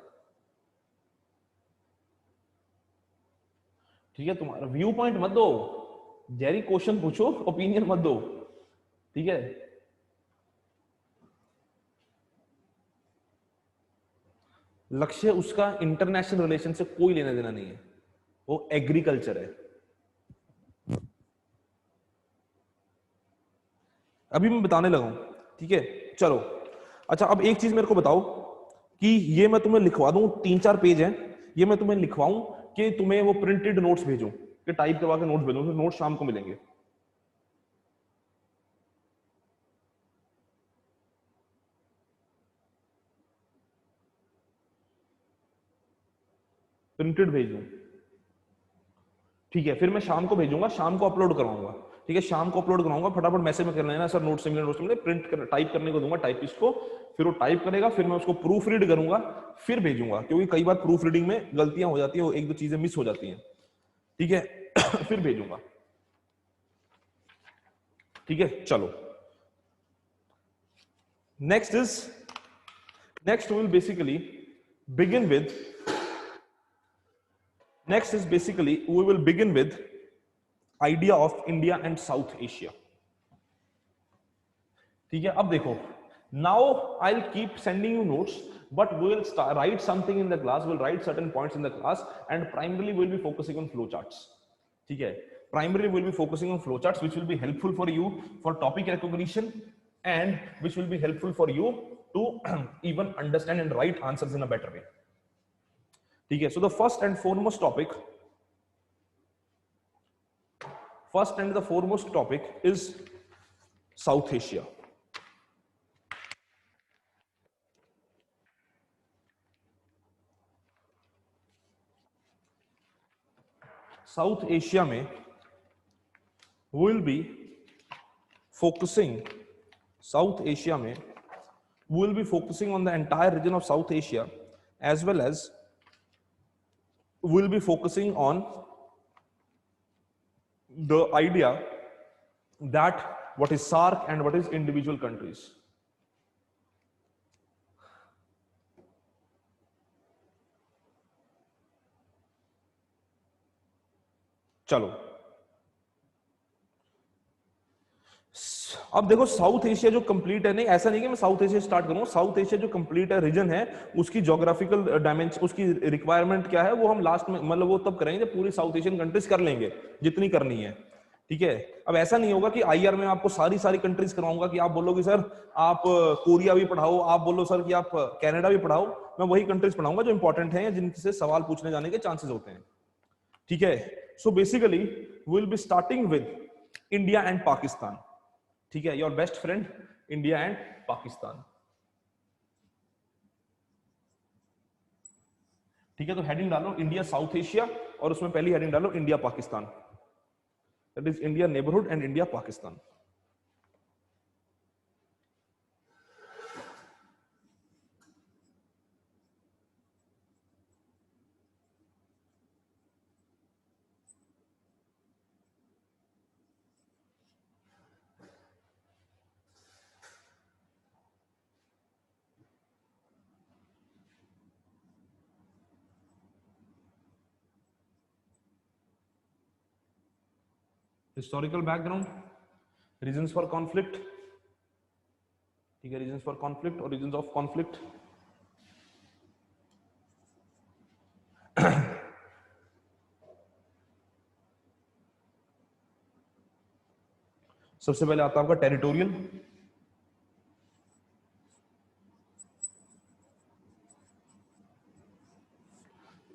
ठीक है? तुम्हारा व्यू पॉइंट मत दो, जेरी क्वेश्चन पूछो, ओपिनियन मत दो, ठीक है? लक्ष्य उसका इंटरनेशनल रिलेशन से कोई लेना देना नहीं है, वो एग्रीकल्चर है। अभी मैं बताने लगा हूं, ठीक है? चलो, अच्छा अब एक चीज मेरे को बताओ कि ये मैं तुम्हें लिखवा दूं, 3-4 पेज है, ये मैं तुम्हें लिखवाऊं कि तुम्हें वो प्रिंटेड नोट्स भेजूं, कि टाइप करवा के नोट्स भेजूं, फिर नोट्स शाम को मिलेंगे। प्रिंटेड भेज दूं, ठीक है? फिर मैं शाम को भेजूंगा, शाम को अपलोड करवाऊंगा, ठीक है? शाम को अपलोड कराऊंगा, फटाफट मैसेज में कर लेना सर नोट्स मिले, नोट्स मिले, प्रिंट कर, टाइप करने को दूंगा टाइपिस्ट को, फिर वो टाइप करेगा, फिर मैं उसको प्रूफ रीड करूंगा, फिर भेजूंगा, क्योंकि कई बार प्रूफ रीडिंग में गलतियां हो जाती है, एक दो चीजें मिस हो जाती हैं, ठीक है? फिर भेजूंगा, ठीक है? चलो, next we will basically begin with we will begin with idea of India and South Asia, ठीक है? अब देखो, now I'll keep sending you notes, but we will write something in the class, we'll write certain points in the class, and primarily we'll be focusing on flowcharts, ठीक है? Primarily we'll be focusing on flowcharts, which will be helpful for you for topic recognition, and which will be helpful for you to even understand and write answers in a better way, ठीक है? So the first and the foremost topic is South Asia. South Asia में will be focusing on the entire region of South Asia, as well as we'll be focusing on the idea that what is SAARC and what is individual countries. चलो, अब देखो, south Asia जो complete है, नहीं ऐसा नहीं कि मैं साउथ एशिया स्टार्ट करूंगा, साउथ एशिया जो कंप्लीट है रीजन है, उसकी ज्योग्राफिकल डायमेंशन, उसकी रिक्वायरमेंट क्या है, वो हम लास्ट में, मतलब वो तब करेंगे जब पूरी साउथ एशियन कंट्रीज कर लेंगे जितनी करनी है, ठीक है? अब ऐसा नहीं होगा कि आईआर में आपको सारी कंट्रीज करवाऊंगा कि आप बोलोगे सर आप कोरिया भी पढ़ाओ, आप बोलो सर कि आप कनाडा भी पढ़ाओ, मैं वही कंट्रीज पढ़ाऊंगा जो इंपॉर्टेंट है, जिनसे सवाल पूछने जाने के चांसेस होते हैं, ठीक है? So basically will be starting with India and Pakistan, ठीक है? Your best friend India and Pakistan, ठीक है? तो हेडिंग डालो इंडिया साउथ एशिया, और उसमें पहली हेडिंग डालो India Pakistan, that is India neighbourhood and India Pakistan. Historical background, reasons for conflict, ठीक है? रीजंस फॉर कॉन्फ्लिक्ट और रीजंस ऑफ कॉन्फ्लिक्ट, सबसे पहले आता है आपका टेरिटोरियल,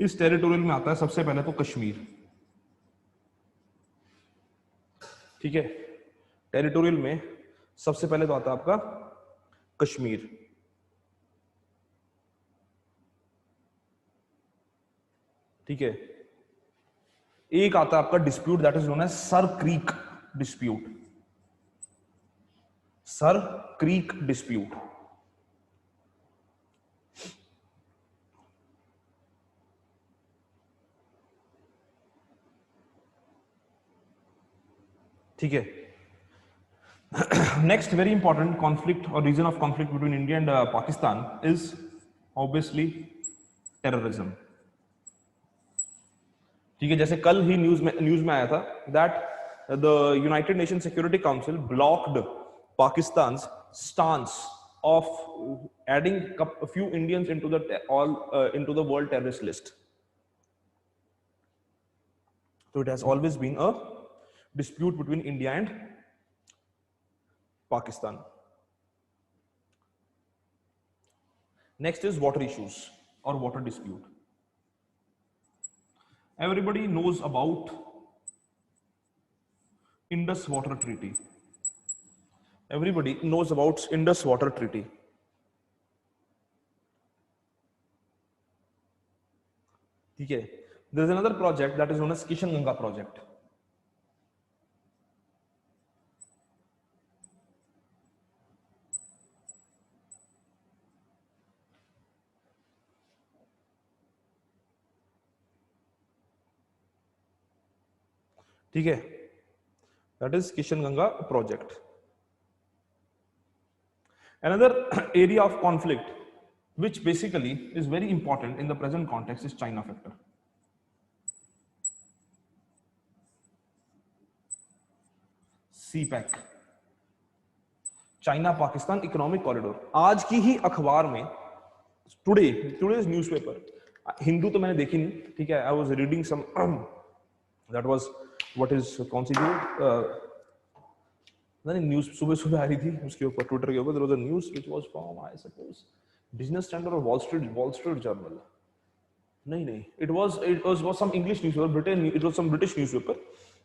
इस टेरिटोरियल में आता है सबसे पहले तो कश्मीर, ठीक है। टेरिटोरियल में सबसे पहले तो आता है आपका कश्मीर, ठीक है। एक आता है आपका dispute that is known as Sir Creek dispute, Sir Creek dispute, ठीक है। Next very important conflict or region of conflict between India and Pakistan is obviously terrorism, ठीक है। जैसे कल ही न्यूज में आया था that the United nation security council blocked Pakistan stance of adding a few Indians into the world terrorist list. So it has always been a dispute between India and Pakistan. Next is water issues or water dispute. Everybody knows about Indus Water Treaty. Everybody knows about Indus Water Treaty. ठीक है। There is another project that is known as Kishan Ganga project. ठीक है, that is Kishan Ganga project. Another area of conflict which basically is very important in the present context is China factor. CPEC, China Pakistan economic corridor. आज की ही अखबार में today's newspaper, Hindu तो मैंने देखी नहीं, ठीक है। I was reading some that was what is कौन सी न्यूज सुबह आ रही थी उसके ऊपर, ट्विटर के ऊपर there was a news which was from I suppose Business Standard और वॉल स्ट्रीट जर्नल। नहीं, it was some English newspaper, it was some British newspaper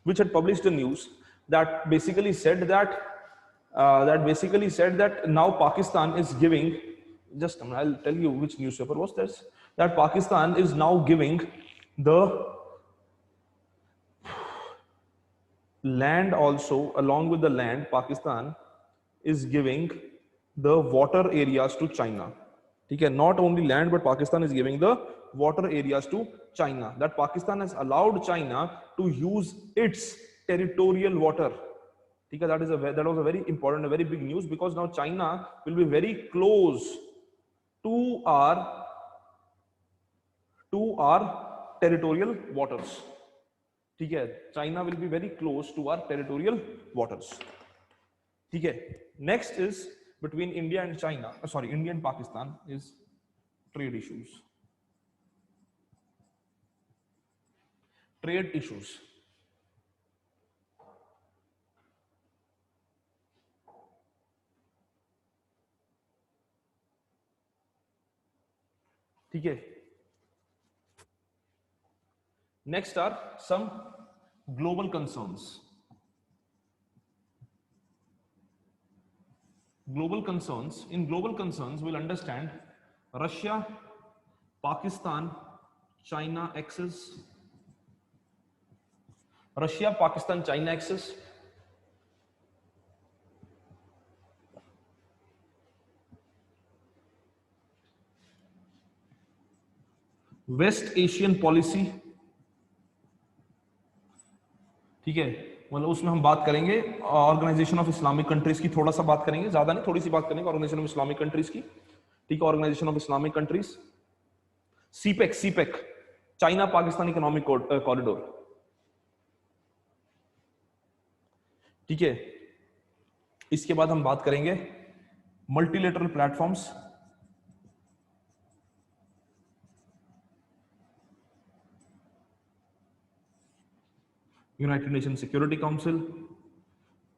which had published a news that basically said that now Pakistan is giving, just I'll tell you which newspaper was this, that Pakistan is now giving the land also, along with the land, Pakistan is giving the water areas to China, ठीक है। Not only land but Pakistan is giving the water areas to China, that Pakistan has allowed China to use its territorial water, ठीक है। That was a very important, a very big news, because now China will be very close to our territorial waters, ठीक है। China will be very close to our territorial waters, ठीक है। Next is between India and China, India and Pakistan is trade issues. Trade issues. ठीक है। Next are some global concerns. Global concerns. In global concerns, we'll understand Russia, Pakistan, China axis. Russia, Pakistan, China axis. West Asian policy, ठीक है। मतलब उसमें हम बात करेंगे organisation of Islamic countries की, थोड़ा सा बात करेंगे, ज्यादा नहीं, थोड़ी सी बात करेंगे ऑर्गेनाइजेशन ऑफ इस्लामिक कंट्रीज की, ठीक है। Organisation of Islamic Countries, CPEC China Pakistan economic corridor, ठीक है। इसके बाद हम बात करेंगे multilateral platforms, United Nations Security Council,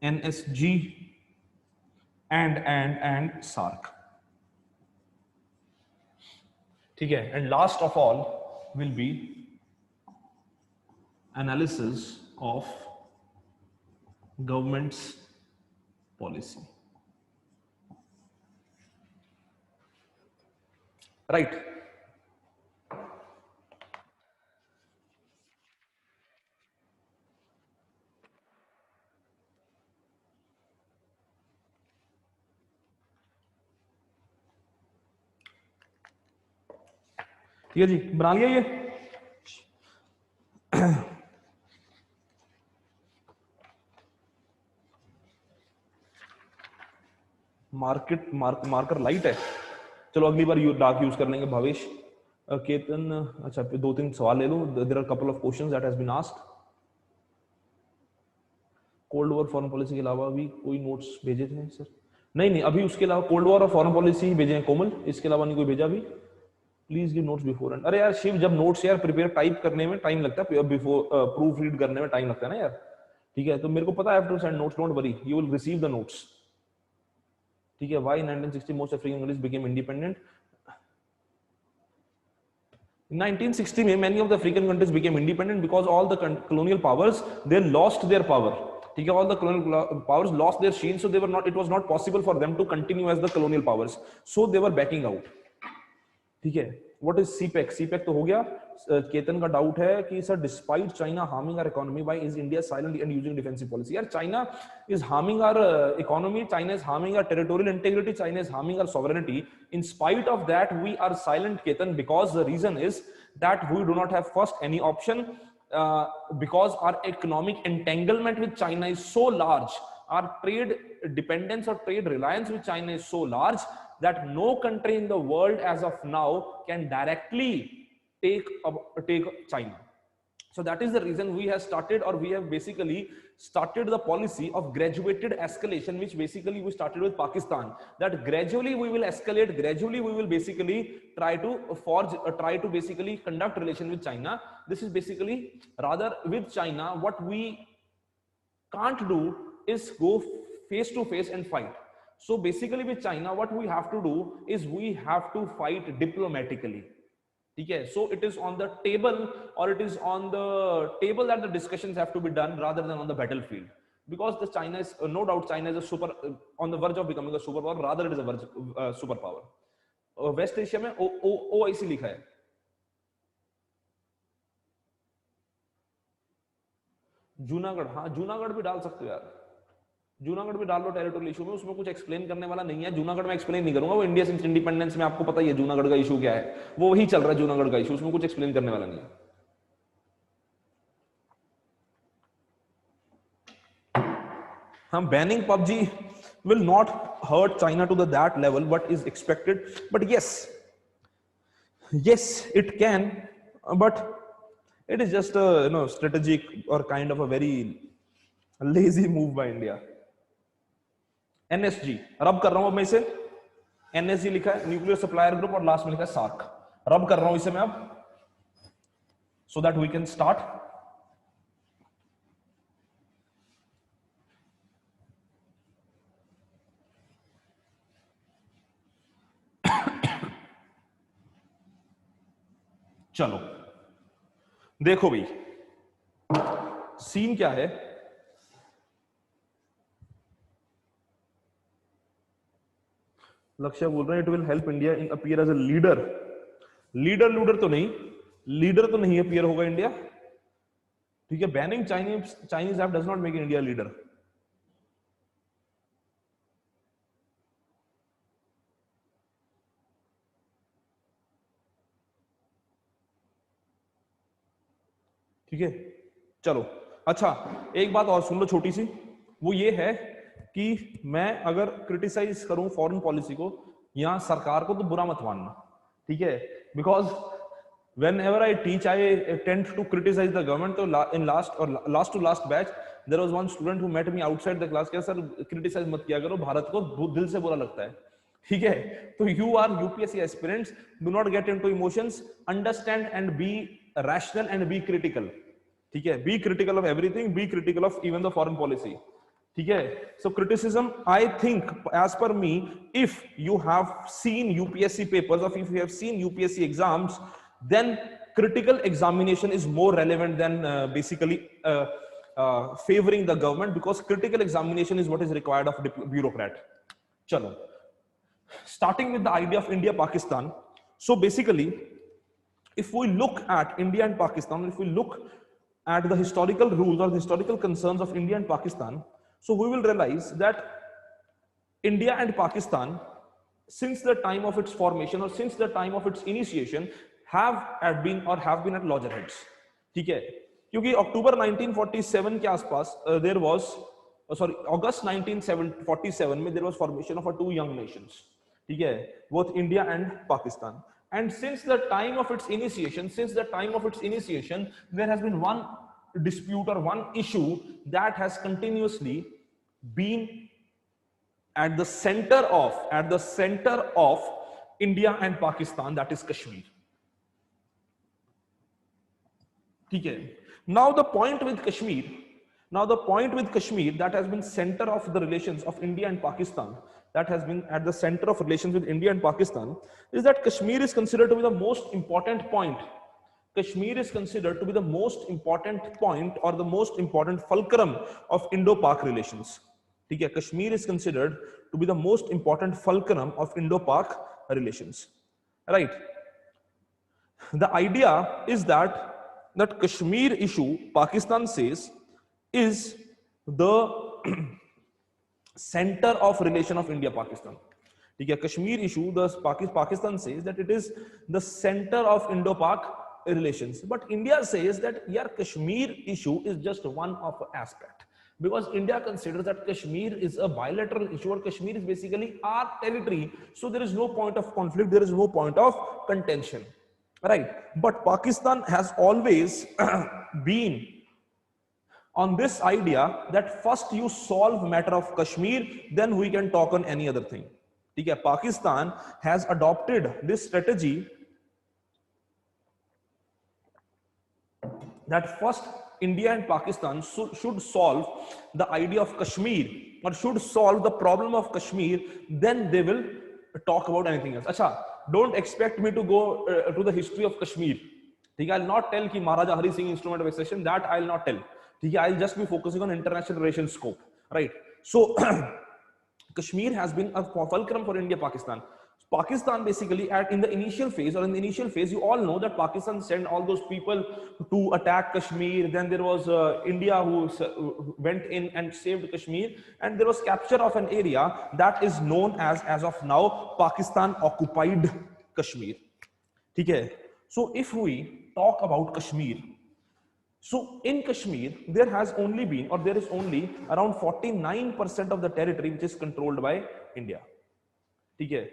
NSG, and SAARC, ठीक है। And last of all will be analysis of government's policy. Right. ठीक है जी, बना लिया ये। मार्कर लाइट है। चलो अगली बार डार्क यूज कर लेंगे भावेश। केतन, अच्छा दो तीन सवाल ले लो। There are couple of questions that has been asked. Cold war foreign policy के अलावा भी कोई नोट्स भेजे थे सर? नहीं नहीं, अभी उसके अलावा कोल्ड वॉर और फॉरेन पॉलिसी ही भेजे हैं कोमल, इसके अलावा नहीं कोई भेजा अभी। Please give notes before and. अरे यार शिव, जब नोट्स यार प्रिपेयर टाइप करने में टाइम लगता है, बिफोर प्रूफ रीड करने में टाइम लगता है ना यार। ठीक है, तो मेरे को पता है, to send notes, don't worry, you will receive the notes. ठीक है, why 1960 most African countries became independent? 1960 में many of the African countries became independent because all the colonial powers they lost their power. ठीक है, all the colonial powers lost their sheen, so they were not, it was not possible for them to continue as the colonial powers, so they were backing out. ठीक है, what is CPEC? CPEC तो हो गया। केतन का doubt है कि sir despite China harming our economy, why is India silent and using defensive policy? यार China is harming our economy, China is harming our territorial integrity, China is harming our sovereignty. In spite of that, we are silent, Ketan, because the reason is that we do not have first any option, because our economic entanglement with China is so large, our trade dependence or trade reliance with China is so large that no country in the world as of now can directly take China. So that is the reason we have started, or we have basically started the policy of graduated escalation, which basically we started with Pakistan, that gradually we will escalate, gradually we will basically try to basically conduct relation with China. This is basically, rather with China, what we can't do is go face to face and fight. So basically with China, what we have to do is we have to fight diplomatically. ठीक है, so it is on the table, or it is on the table that the discussions have to be done rather than on the battlefield, because the China is no doubt China is a super on the verge of becoming a superpower, rather it is a superpower. West Asia में OIC लिखा है। जूनागढ़, हाँ जूनागढ़ भी डाल सकते हो यार, जूनागढ़ भी डाल लो टेरिटोरियल इशू में, उसमें कुछ एक्सप्लेन करने वाला नहीं है। जूनागढ़ में एक्सप्लेन नहीं करूंगा, वो इंडिया सिंस इंडिपेंडेंस में आपको पता ही है जूनागढ़ का इशू क्या है, वो वही चल रहा है जूनागढ़ का इशू, उसमें कुछ एक्सप्लेन करने वाला नहीं है। हम banning PUBG will not hurt China to that level, what is expected, but yes it can, but it is just a strategic or kind of a very lazy move by India. NSG रब कर रहा हूं मैं इसे, NSG लिखा है nuclear supplier group, और last में लिखा है सार्क। रब कर रहा हूं इसे मैं अब, so that we can start. चलो देखो भाई सीन क्या है। लक्ष्य बोल रहे हैं it will help India in appear as a leader. Leader तो नहीं अपीयर होगा इंडिया। ठीक है, banning Chinese app does not make India leader. ठीक है, चलो अच्छा एक बात और सुन लो छोटी सी, वो ये है कि मैं अगर क्रिटिसाइज करूं फॉरेन पॉलिसी को या सरकार को तो बुरा मत मानना, ठीक है, because whenever I teach I tend to criticize the government. तो in last to last batch there was one student who met me outside the class, क्या सर क्रिटिसाइज मत किया करो, भारत को दिल से बुरा लगता है। ठीक है, तो you are UPSC aspirants, do not get into emotions, understand and be rational and be critical. ठीक है, be critical of everything, be critical of even the foreign policy. ठीक है, so criticism, I think as per me, if you have seen UPSC papers or if you have seen UPSC exams, then critical examination is more relevant than basically favoring the government, because critical examination is what is required of bureaucrat. Chalo, starting with the idea of India Pakistan. So basically, if we look at India and Pakistan, if we look at the historical rules or the historical concerns of India and Pakistan, so we will realize that India and Pakistan, since the time of its formation or since the time of its initiation, have been at loggerheads. ठीक है, क्योंकि अक्टूबर 1947 के आसपास there was August 1947 में there was formation of two young nations. ठीक है, both India and Pakistan. And since the time of its initiation, there has been one dispute or one issue that has continuously been at the center of India and Pakistan, that is Kashmir. Okay. Now the point with Kashmir that has been center of the relations of India and Pakistan, that has been at the center of relations with India and Pakistan, is that Kashmir is considered to be the most important point. Kashmir is considered to be the most important point or the most important fulcrum of Indo-Pak relations. ठीक है, Kashmir is considered to be the most important fulcrum of Indo-Pak relations, right? The idea is that Kashmir issue, Pakistan says, is the center of relation of India-Pakistan. ठीक है, Kashmir issue, the Pakistan says that it is the center of Indo-Pak relations, but India says that yeah, Kashmir issue is just one of aspect. Because India considers that Kashmir is a bilateral issue, or Kashmir is basically our territory, so there is no point of conflict, there is no point of contention, right? But Pakistan has always been on this idea that first you solve matter of Kashmir, then we can talk on any other thing. Okay? Pakistan has adopted this strategy that first India and Pakistan should solve the idea of Kashmir, or should solve the problem of Kashmir, then they will talk about anything else. Acha, don't expect me to go to the history of Kashmir. I'll not tell ki Maharaja Hari Singh instrument of accession, that I'll not tell. I'll just be focusing on international relations scope, right? So Kashmir has been a fulcrum for India Pakistan. Pakistan basically in the initial phase, you all know that Pakistan sent all those people to attack Kashmir. Then there was India who went in and saved Kashmir, and there was capture of an area that is known as of now, Pakistan occupied Kashmir. Okay? So if we talk about Kashmir, so in Kashmir, there is only around 49% of the territory which is controlled by India. Okay?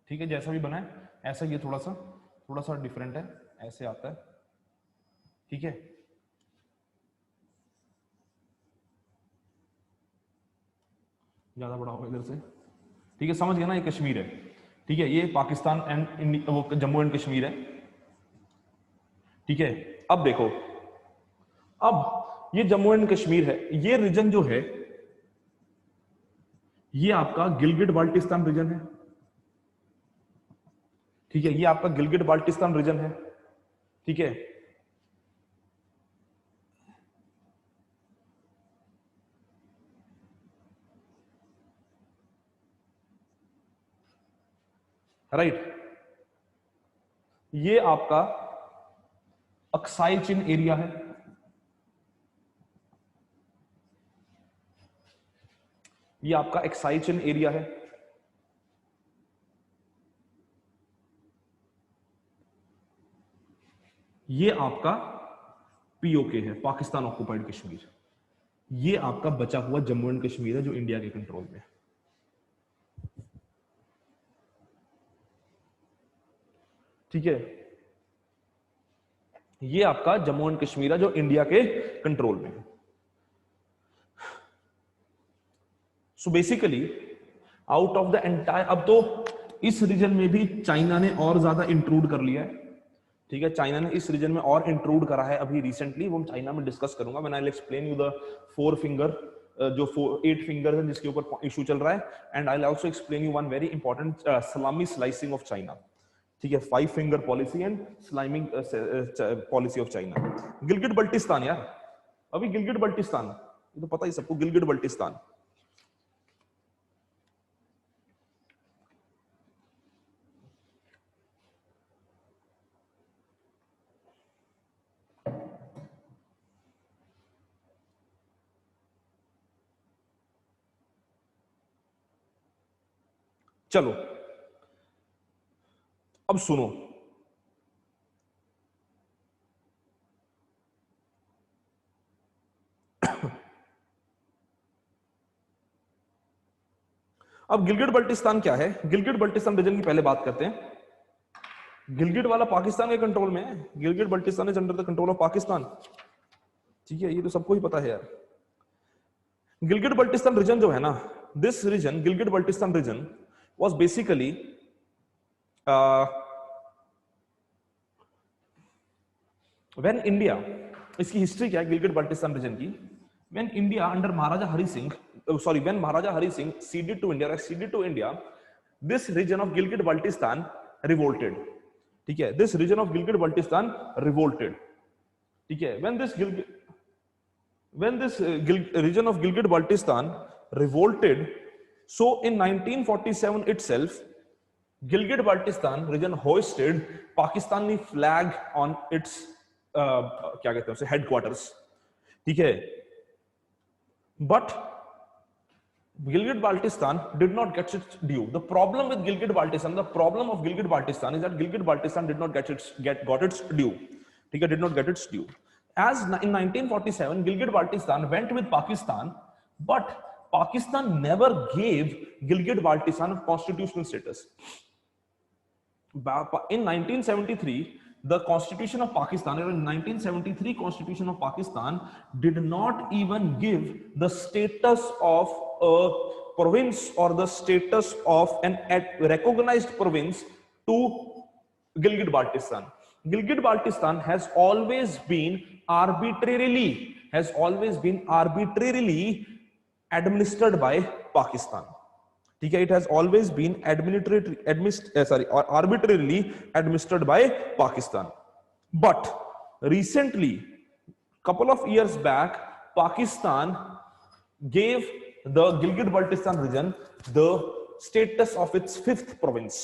ठीक है, जैसा भी बना है ऐसा, ये थोड़ा सा डिफरेंट है, ऐसे आता है. ठीक है, ज्यादा बड़ा होगा इधर से. ठीक है, समझ गया ना, ये कश्मीर है. ठीक है, ये पाकिस्तान एंड वो जम्मू एंड कश्मीर है. ठीक है, अब देखो, अब ये जम्मू एंड कश्मीर है, ये रीजन जो है ये आपका गिलगिट बाल्टिस्तान रीजन है. ठीक है, ये आपका गिलगिट बाल्टिस्तान रीजन है. ठीक है, राइट. ये आपका अक्साई चिन एरिया है. ये आपका एक्साई चिन एरिया है. ये आपका पीओके है, पाकिस्तान ऑक्युपाइड कश्मीर. ये आपका बचा हुआ जम्मू एंड कश्मीर है जो इंडिया के कंट्रोल में है. ठीक है, ये आपका जम्मू एंड कश्मीर है जो इंडिया के कंट्रोल में है। So basically out of the entire, अब तो इस रीजन में भी चाइना ने और ज्यादा इंट्रूड कर लिया है, ठीक है, चाइना ने इस रीजन में और इंट्रूड करा है अभी रिसेंटली, वो चाइना में डिस्कस करूंगा when I will explain you the 4 finger जो 8 फिंगर है जिसके ऊपर इशू चल रहा है, and I will also explain you one very important salami slicing of China, ठीक है, 5 finger policy and slimming policy of China. Gilgit Baltistan यार, अभी गिलगिट बल्टिस्तान, ये तो पता ही सबको, गिलगिट बल्टिस्तान। चलो अब सुनो, अब गिलगिट बल्टिस्तान क्या है, गिलगिट बल्टिस्तान रीजन की पहले बात करते हैं। गिलगिट वाला पाकिस्तान के कंट्रोल में है, Gilgit Baltistan is under the control of Pakistan, ठीक है, ये तो सबको ही पता है यार। गिलगिट बल्टिस्तान रीजन जो है ना, this region Gilgit Baltistan region was basically when India, इसकी हिस्ट्री क्या है गिलगिट बल्टिस्तान रीजन की, when India under Maharaja Hari Singh, sorry, when Maharaja Hari Singh ceded to India, this region of Gilgit Baltistan revolted, ठीक है, this region of Gilgit Baltistan revolted, ठीक है, when this region of Gilgit Baltistan revolted, so in 1947 itself Gilgit Baltistan region hoisted Pakistani flag on its क्या कहते हैं उसे, headquarters, ठीक है, but Gilgit Baltistan did not get its due. The problem with Gilgit Baltistan, the problem of Gilgit Baltistan is that Gilgit Baltistan did not got its due. ठीक है, did not get its due. As in 1947, Gilgit Baltistan went with Pakistan, but Pakistan never gave Gilgit Baltistan a constitutional status. In 1973, the Constitution of Pakistan, in 1973 Constitution of Pakistan did not even give the status of a province or the status of an recognized province to Gilgit Baltistan. Gilgit Baltistan has always been arbitrarily administered by Pakistan. ठीक है, it has always been arbitrarily administered by Pakistan. But recently, couple of years back, Pakistan gave the Gilgit-Baltistan region the status of its 5th province.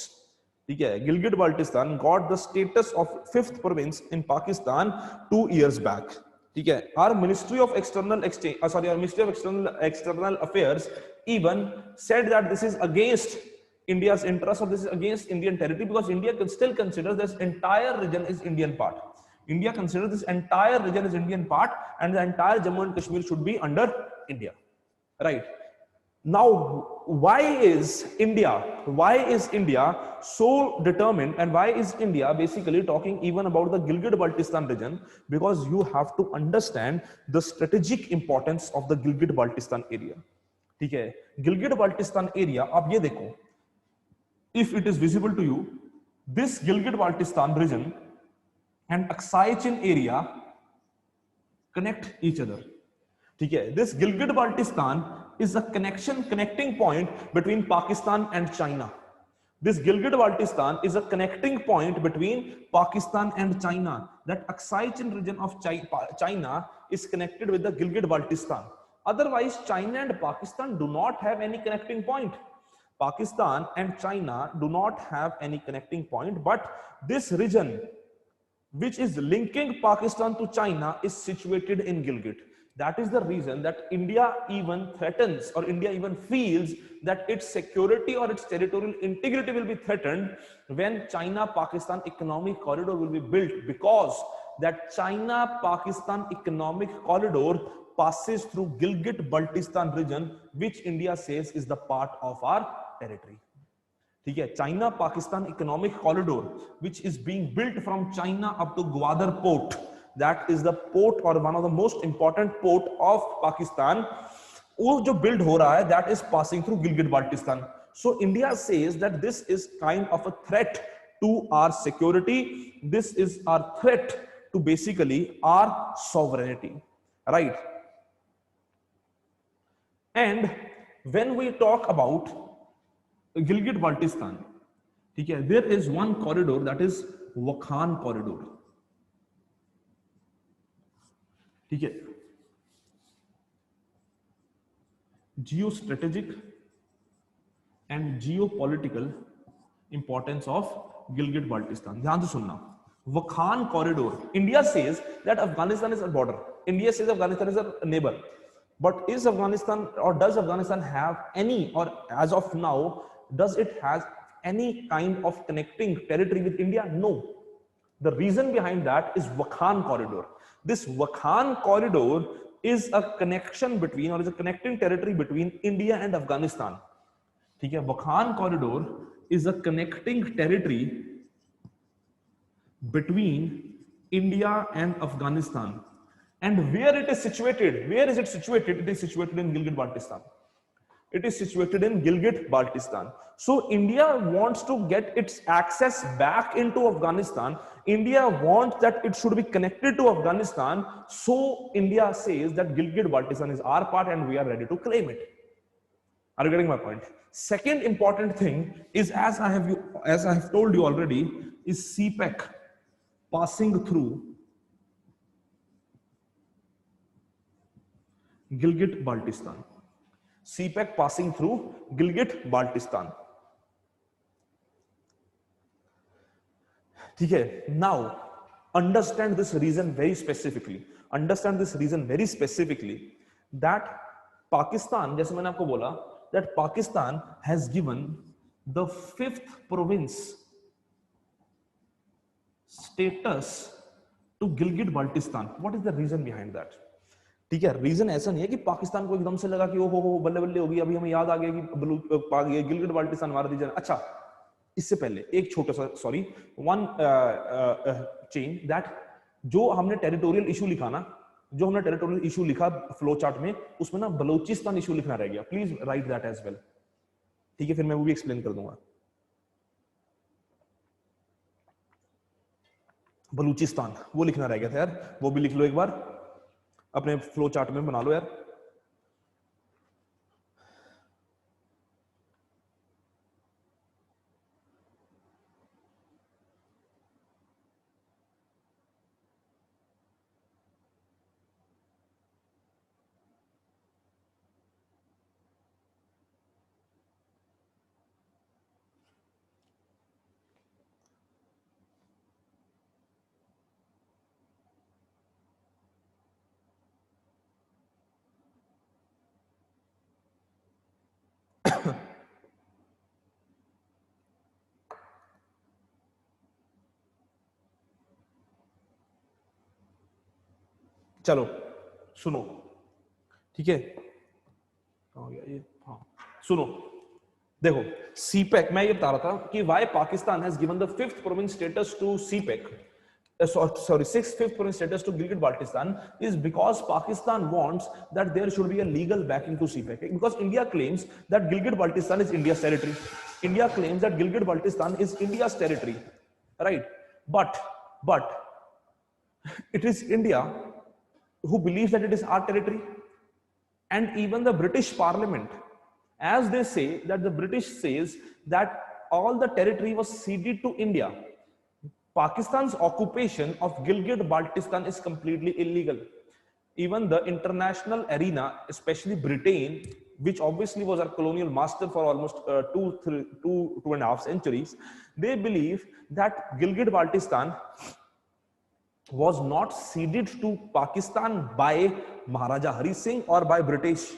ठीक है, Gilgit-Baltistan got the status of 5th province in Pakistan 2 years back. ठीक है, our Ministry of External Affairs even said that this is against India's interest, or this is against Indian territory, because India still considers this entire region is Indian part. India considers this entire region is Indian part, and the entire Jammu and Kashmir should be under India, right? Now, why is India so determined, and why is India basically talking even about the Gilgit-Baltistan region? Because you have to understand the strategic importance of the Gilgit-Baltistan area. ठीक है, Gilgit-Baltistan area, आप ये देखो, if it is visible to you, this Gilgit-Baltistan region and Aksai Chin area connect each other. ठीक है, this Gilgit-Baltistan is a connecting point between Pakistan and China. This Gilgit-Baltistan is a connecting point between Pakistan and China. That Aksai Chin region of China is connected with the Gilgit-Baltistan. Otherwise, China and Pakistan do not have any connecting point. Pakistan and China do not have any connecting point, but this region, which is linking Pakistan to China, is situated in Gilgit. That is the reason that India even threatens, or India even feels that its security or its territorial integrity will be threatened when China-Pakistan economic corridor will be built, because that China-Pakistan economic corridor passes through Gilgit-Baltistan region, which India says is the part of our territory. ठीक है, China Pakistan economic corridor which is being built from China up to Gwadar port, that is the port और one of the most important port of Pakistan, वो जो build हो रहा है that is passing through Gilgit Baltistan. So India says that this is kind of a threat to our security, this is our threat to basically our sovereignty, right? And when we talk about Gilgit Baltistan, ठीक है, there is one corridor that is Wakhan corridor, ठीक है, geostrategic and geopolitical importance of Gilgit Baltistan. ध्यान से सुनना, Wakhan corridor, India says that Afghanistan is a border, India says Afghanistan is a neighbor, but is Afghanistan or does Afghanistan have any, or as of now does it has any kind of connecting territory with India? No. The reason behind that is Wakhan corridor. This Wakhan corridor is a connection between, or is a connecting territory between India and Afghanistan. ठीक है, Wakhan corridor is a connecting territory between India and Afghanistan. And where it is situated? Where is it situated? It is situated in Gilgit Baltistan. It is situated in Gilgit Baltistan. So India wants to get its access back into Afghanistan. India wants that it should be connected to Afghanistan. So India says that Gilgit Baltistan is our part and we are ready to claim it. Are you getting my point? Second important thing is, as I have told you already, is CPEC passing through Gilgit Baltistan. CPEC passing through Gilgit Baltistan. ठीक है, now understand this reason very specifically. Understand this reason very specifically that Pakistan, जैसे मैंने आपको बोला, that Pakistan has given the 5th province status to Gilgit Baltistan. What is the reason behind that? ठीक है, reason ऐसा नहीं है कि पाकिस्तान को एकदम से लगा कि ओ हो बल्ले बल्ले होगी, अभी हमें याद आ गया कि गिलगिट बाल्टिस्तान हमारा रीजन. अच्छा, इससे पहले एक छोटा सा वन चेंज दैट, जो हमने टेरिटोरियल इशू लिखा ना, जो हमने टेरिटोरियल इशू लिखा फ्लो चार्ट में, उसमें ना बलूचिस्तान इशू लिखना रह गया. Please write that as well. ठीक है, फिर मैं वो भी एक्सप्लेन कर दूंगा. बलूचिस्तान वो लिखना रह गया था यार, वो भी लिख लो एक बार, अपने फ्लो चार्ट में बना लो यार. चलो सुनो, ठीक है, ये हाँ सुनो, देखो सीपेक, मैं ये बता रहा था कि why Pakistan has given the 5th province status to CPEC, sorry 5th province status to Gilgit Baltistan, is because Pakistan wants that there should be a legal backing to CPEC, because India claims that Gilgit Baltistan is India's territory. India claims that Gilgit Baltistan is India's territory, right? But it is India who believes that it is our territory. And even the British Parliament, as they say, that the British says that all the territory was ceded to India. Pakistan's occupation of Gilgit Baltistan is completely illegal. Even the international arena, especially Britain, which obviously was our colonial master for almost 2.5 centuries, they believe that Gilgit Baltistan was not ceded to Pakistan by Maharaja Hari Singh or by British.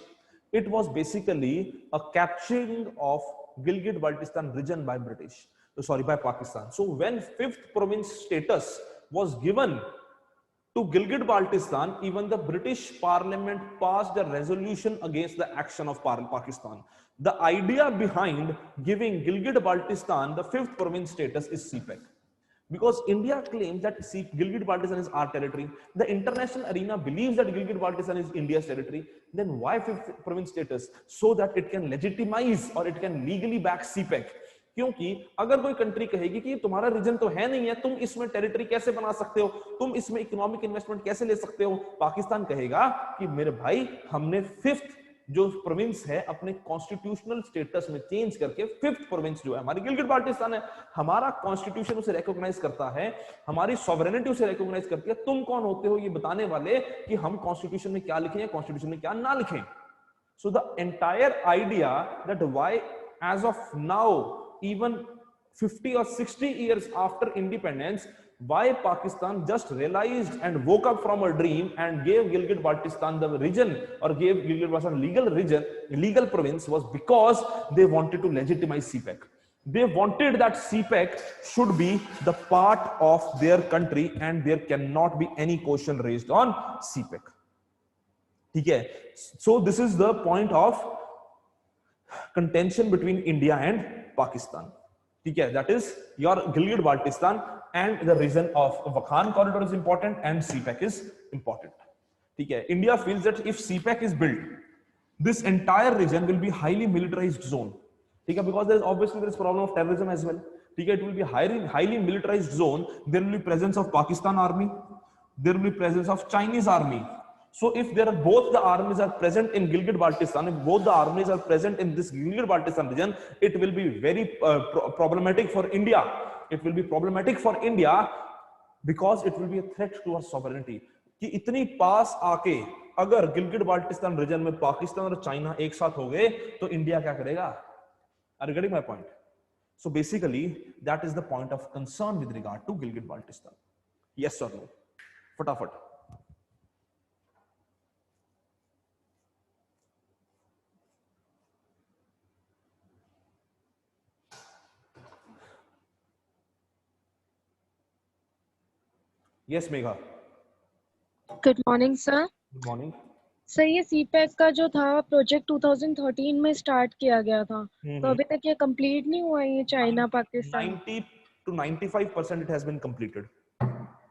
It was basically a capturing of Gilgit Baltistan region by by Pakistan. So when 5th province status was given To Gilgit-Baltistan, even the British Parliament passed a resolution against the action of Pakistan. The idea behind giving Gilgit-Baltistan the fifth province status is CPEC. Because India claims that Gilgit-Baltistan is our territory, the international arena believes that Gilgit-Baltistan is India's territory, then why fifth province status? So that it can legitimize or it can legally back CPEC. क्योंकि अगर कोई country कहेगी कि तुम्हारा reason तो है नहीं है, तुम इसमें टेरिटरी कैसे बना सकते हो, तुम इसमें इकोनॉमिक इन्वेस्टमेंट कैसे ले सकते हो, पाकिस्तान कहेगा कि मेरे भाई हमने फिफ्थ जो प्रोविंस है अपने कॉन्स्टिट्यूशनल स्टेटस में चेंज करके फिफ्थ प्रोविंस जो है हमारी गिलगिट बाल्टिस्तान है, हमारा कॉन्स्टिट्यूशन उसे रिकॉग्नाइज करता है, हमारी सॉवरेनिटी उसे रिकॉग्नाइज करती है, तुम कौन होते हो ये बताने वाले कि हम कॉन्स्टिट्यूशन में क्या लिखें या कॉन्स्टिट्यूशन में क्या ना लिखें. So the entire idea that why as of now even 50 or 60 years after independence, why Pakistan just realized and woke up from a dream and gave Gilgit-Baltistan the region or gave Gilgit-Baltistan legal region, legal province, was because they wanted to legitimize CPEC. They wanted that CPEC should be the part of their country and there cannot be any question raised on CPEC. Okay, so this is the point of contention between India and Pakistan. ठीक है, that is your Gilgit-Baltistan and the region of Wakhan corridor is important and CPEC is important. ठीक है, India feels that if CPEC is built, this entire region will be highly militarized zone. ठीक है, because there is obviously there is problem of terrorism as well. ठीक है, it will be highly militarized zone. There will be presence of Pakistan army, there will be presence of Chinese army. So if there are both the armies are present in Gilgit-Baltistan, if both the armies are present in this Gilgit-Baltistan region, it will be very problematic for India. It will be problematic for India because it will be a threat to our sovereignty. कि इतनी पास आके अगर गिलगिट-बाल्टिस्तान reason में पाकिस्तान और China एक साथ हो गए तो इंडिया क्या करेगा? Are you getting my point? So basically that is the point of concern with regard to Gilgit-Baltistan. Yes or no? फटाफट. Yes, Megha. Good morning, sir. Good morning. Sir ये सीपैक का जो था प्रोजेक्ट 2013 में start किया गया था, तो अभी तक ये कंप्लीट नहीं हुआ है, ये China Pakistan. 90 to 95% it has been completed.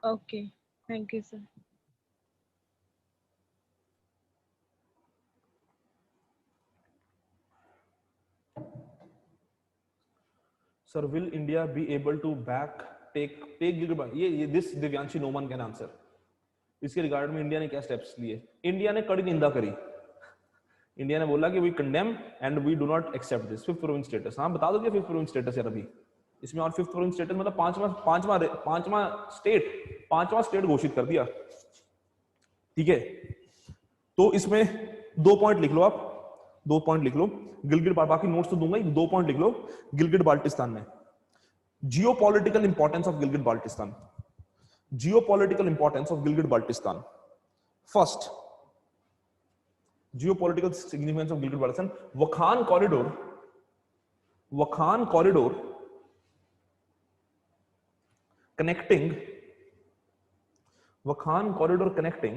Okay, thank you, sir. Sir, will India be able to take Gilgit? ये this Divyanshi no one can answer. इसके रिगार्ड में इंडिया ने क्या स्टेप्स लिए? इंडिया ने कड़ी निंदा करी. इंडिया ने बोला कि we condemn and we do not accept this fifth province status. हाँ, बता दो क्या फिफ्थ प्रोविंस स्टेटस यार अभी इसमें, और फिफ्थ प्रोविंस स्टेटस मतलब पांचवा स्टेट घोषित कर दिया. ठीक है, तो इसमें 2 पॉइंट लिख लो आप, 2 पॉइंट लिख लो. गिलगिट, बाकी नोट्स तो दूंगा, 2 पॉइंट लिख लो. गिलगिट बाल्टिस्तान में geopolitical importance of Gilgit Baltistan. Geopolitical importance of Gilgit-Baltistan. First, geopolitical significance of Gilgit-Baltistan. Wakhan corridor connecting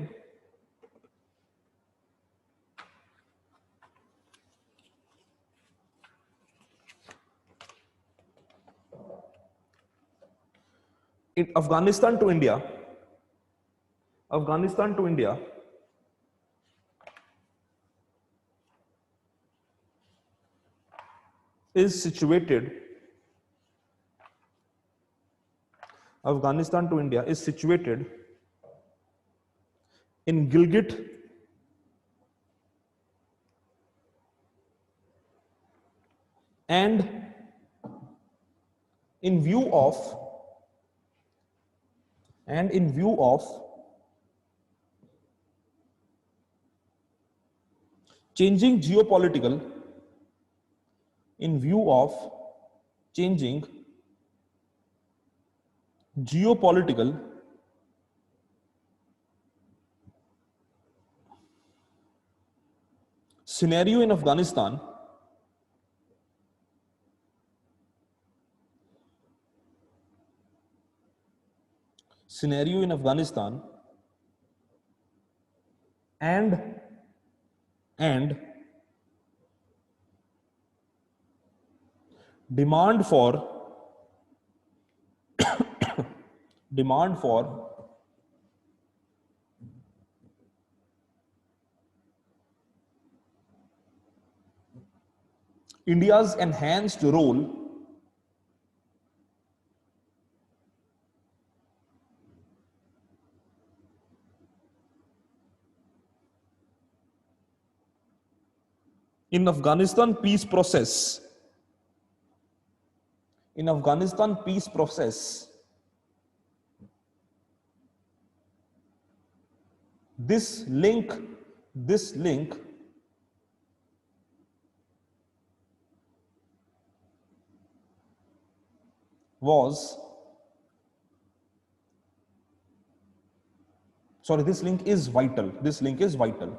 in Afghanistan to India is situated in Gilgit and in view of changing geopolitical scenario in Afghanistan, and demand for India's enhanced role in Afghanistan peace process. In Afghanistan peace process, this link was sorry this link is vital. This link is vital.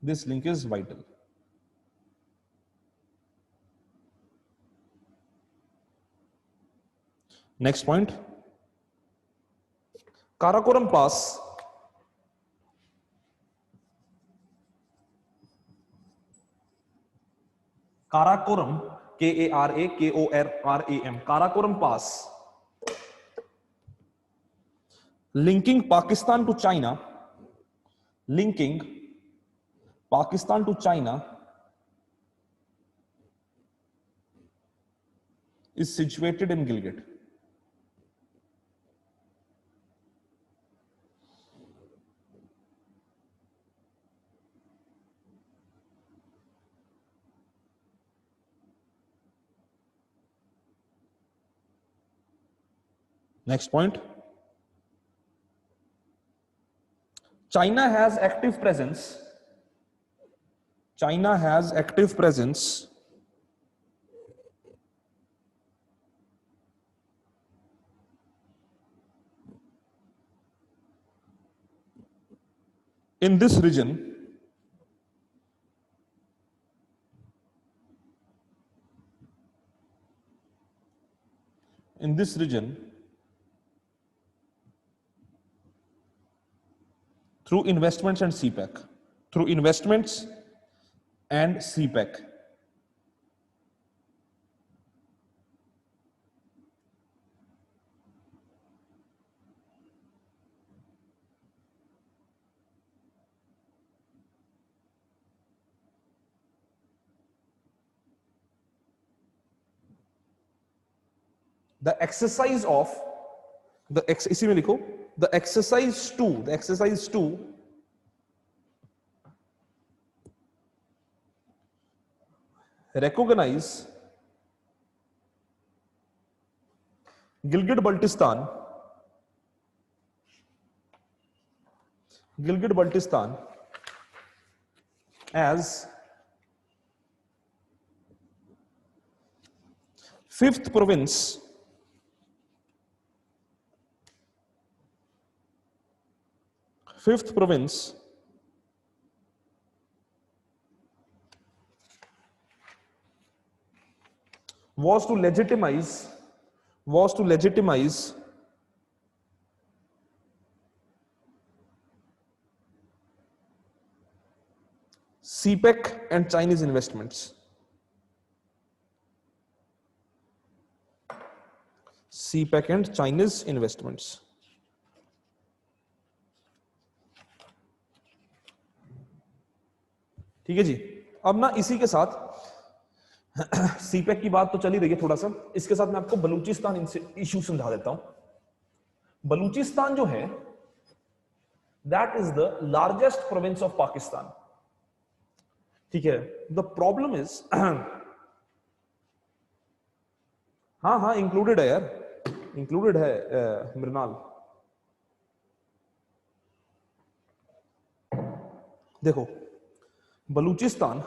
This link is vital. Next point. Karakoram Pass Karakoram, Karakoram, Karakoram Pass, linking Pakistan to China, is situated in Gilgit. Next point. China has active presence in this region through investments and CPEC. The exercise 2 recognize Gilgit-Baltistan as fifth province was to legitimize CPEC and Chinese investments. ठीक है जी. अब ना इसी के साथ CPEC की बात तो चल ही रही है थोड़ा सा, इसके साथ मैं आपको बलूचिस्तान इश्यू समझा देता हूं. बलूचिस्तान जो है that is the largest province of Pakistan. ठीक है. द प्रॉब्लम इज हाँ इंक्लूडेड है यार, इंक्लूडेड है मृणाल. देखो Balochistan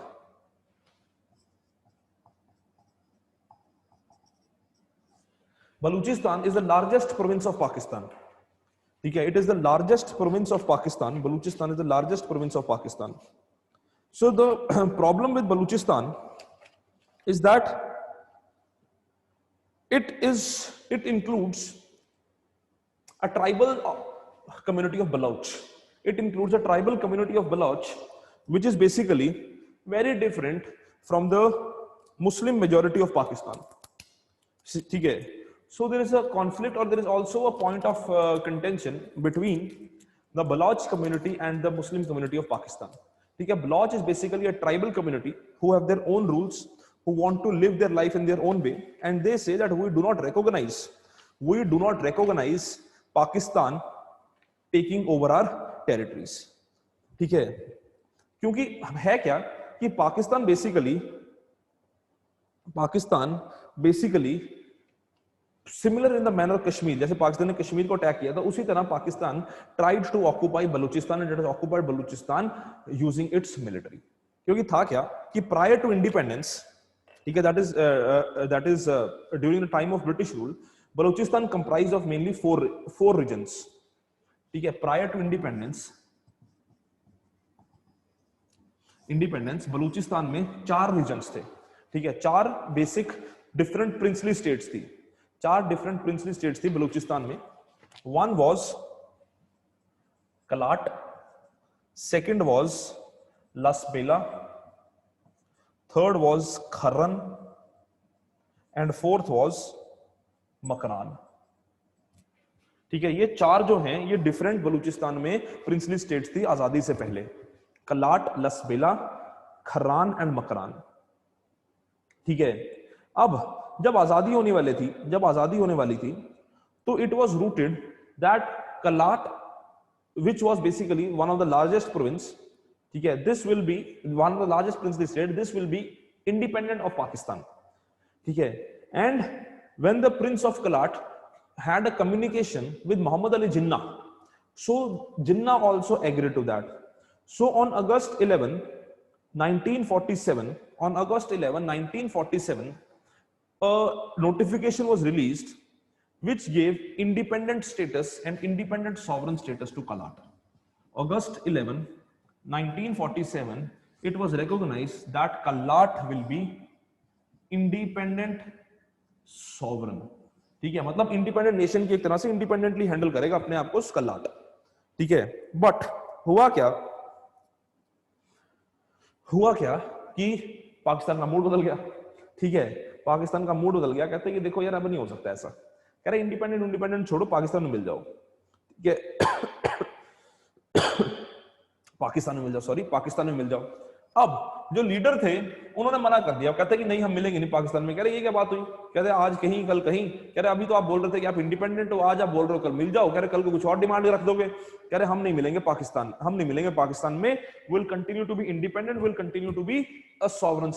is the largest province of Pakistan. ठीक है. It is the largest province of Pakistan. Baluchistan is the largest province of Pakistan. So the problem with Balochistan is that it includes a tribal community of Baloch. It includes a tribal community of Baloch, which is basically very different from the Muslim majority of Pakistan. ठीक है? So there is a conflict, or there is also a point of contention between the Baloch community and the Muslim community of Pakistan. ठीक है? Baloch is basically a tribal community who have their own rules, who want to live their life in their own way, and they say that we do not recognize Pakistan taking over our territories. ठीक है? क्योंकि है क्या कि Pakistan basically similar in the manner Kashmir, जैसे पाकिस्तान ने कश्मीर को attack किया था, उसी तरह Pakistan tried to occupy Balochistan and it has occupied Balochistan using its military. क्योंकि था क्या कि प्रायर टू इंडिपेंडेंस, ठीक है, that is during the time of British rule, Balochistan comprise of mainly four regions. ठीक है, प्रायर टू इंडिपेंडेंस बलूचिस्तान में 4 रीजन्स थे. ठीक है, 4 बेसिक डिफरेंट प्रिंसली स्टेट्स थी. 4 डिफरेंट प्रिंसली स्टेट्स थी बलूचिस्तान में. One was Kalat, second was Lasbela, third was Kharan and fourth was Makran. ठीक है, ये 4 जो हैं ये डिफरेंट बलूचिस्तान में प्रिंसली स्टेट्स थी आजादी से पहले. कलाट, लसबेला, खर्रान एंड मकरान. ठीक है, अब जब आजादी होने वाली थी तो it was rooted that Kalat, which was basically one of the largest province, ठीक है, this will be one of the largest princely state, this will be independent of Pakistan. ठीक है, and when the Prince of Kalat had a communication with Muhammad Ali Jinnah, so Jinnah also agreed to that. So on August 11, 1947, a notification was released which gave independent status and independent sovereign status to Kalat. August 11, 1947, it was recognized that Kalat will be independent sovereign. ठीक है, मतलब independent nation की एक तरह से independently handle करेगा अपने आप को कलाट. ठीक है, बट हुआ क्या कि पाकिस्तान का मूड बदल गया. ठीक है, पाकिस्तान का मूड बदल गया. कहते हैं कि देखो यार अब नहीं हो सकता ऐसा. कह रहे इंडिपेंडेंट छोड़ो, पाकिस्तान में मिल जाओ. ठीक है, पाकिस्तान में मिल जाओ. अब जो लीडर थे उन्होंने मना कर दिया. कहते हैं कि नहीं हम मिलेंगे नहीं पाकिस्तान में. कह रहे ये क्या बात हुई? कहते हैं आज कहीं कल कहीं. कह रहे अभी तो आप बोल रहे थे कि आप इंडिपेंडेंट हो, आज आप बोल रहे हो कल मिल जाओ. कह रहे कल को कुछ और डिमांड रख दोगे. कह रहे हम नहीं मिलेंगे पाकिस्तान में. Will continue to be independent, will continue to be a sovereign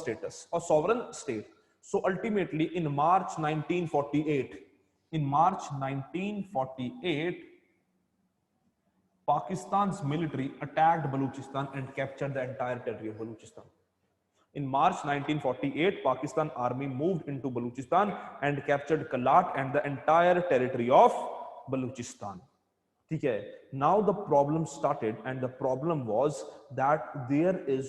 state. So ultimately in March 1948, Pakistan's military attacked Balochistan and captured the entire territory of Balochistan. In March 1948, Pakistan army moved into Balochistan and captured Kalat and the entire territory of Balochistan. ठीक है, now the problem started, and the problem was that there is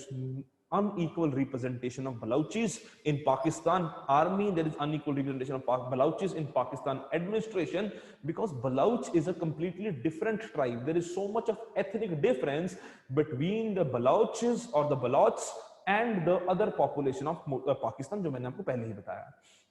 unequal representation of Balochis in Pakistan army. There is unequal representation of Balochis in Pakistan administration, because Baloch is a completely different tribe. There is so much of ethnic difference between the Balochis or the Balochs and the other population of Pakistan, जो मैंने आपको पहले ही बताया.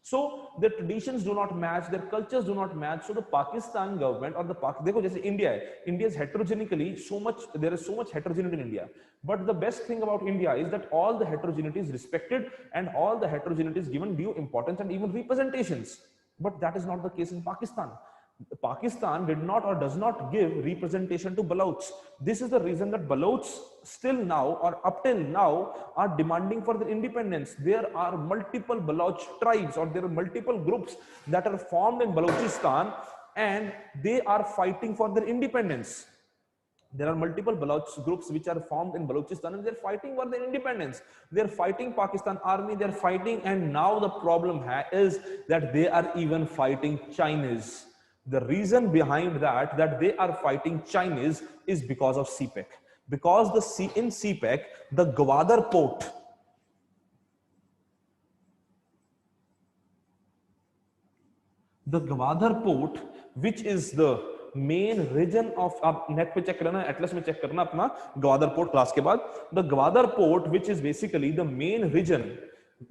So their traditions do not match, their cultures do not match. So the Pakistan government or the देखो जैसे India है, India is heterogeneically so much, there is so much heterogeneity in India. But the best thing about India is that all the heterogeneity is respected and all the heterogeneity is given due importance and even representations. But that is not the case in Pakistan. Pakistan did not or does not give representation to Balochs. This is the reason that Balochs still now or up till now are demanding for their independence. There are multiple Baloch tribes or there are multiple groups that are formed in Balochistan and they are fighting for their independence. There are multiple Baloch groups which are formed in Balochistan and they're fighting for their independence. They're fighting Pakistan army, they're fighting, and now the problem is that they are even fighting Chinese. The reason behind that they are fighting Chinese is because of CPEC. because in CPEC, the Gwadar port, which is the main region of, आप net पे check करना, Atlas में check करना अपना Gwadar port class के बाद, the Gwadar port, which is basically the main region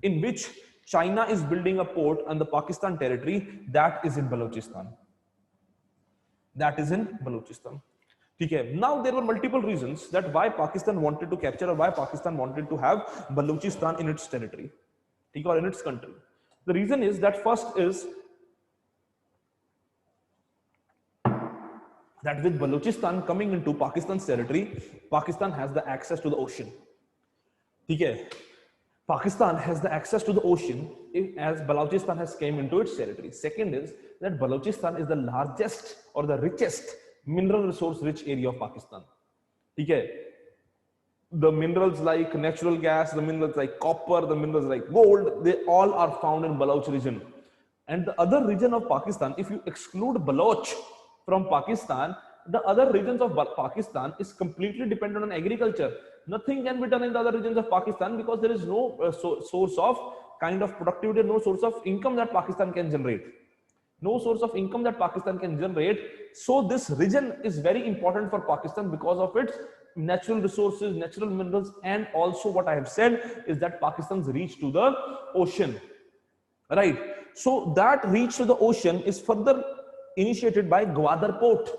in which China is building a port on the Pakistan territory, that is in Balochistan. ठीक है. Now there were multiple reasons that why Pakistan wanted to capture or why Pakistan wanted to have Balochistan in its territory, ठीक है, or in its country. The reason is that first is that with Balochistan coming into Pakistan's territory, Pakistan has the access to the ocean. ठीक है. Pakistan has the access to the ocean as Balochistan has came into its territory. Second is that Balochistan is the largest or the richest mineral resource rich area of Pakistan. ठीक है. The minerals like natural gas, the minerals like copper, the minerals like gold, they all are found in Baloch region. And the other region of Pakistan, if you exclude Baloch from Pakistan, the other regions of Pakistan is completely dependent on agriculture. Nothing can be done in the other regions of Pakistan because there is no source of kind of productivity, no source of income that Pakistan can generate. So this region is very important for Pakistan because of its natural resources, natural minerals, and also what I have said is that Pakistan's reach to the ocean, right? So that reach to the ocean is further initiated by Gwadar port,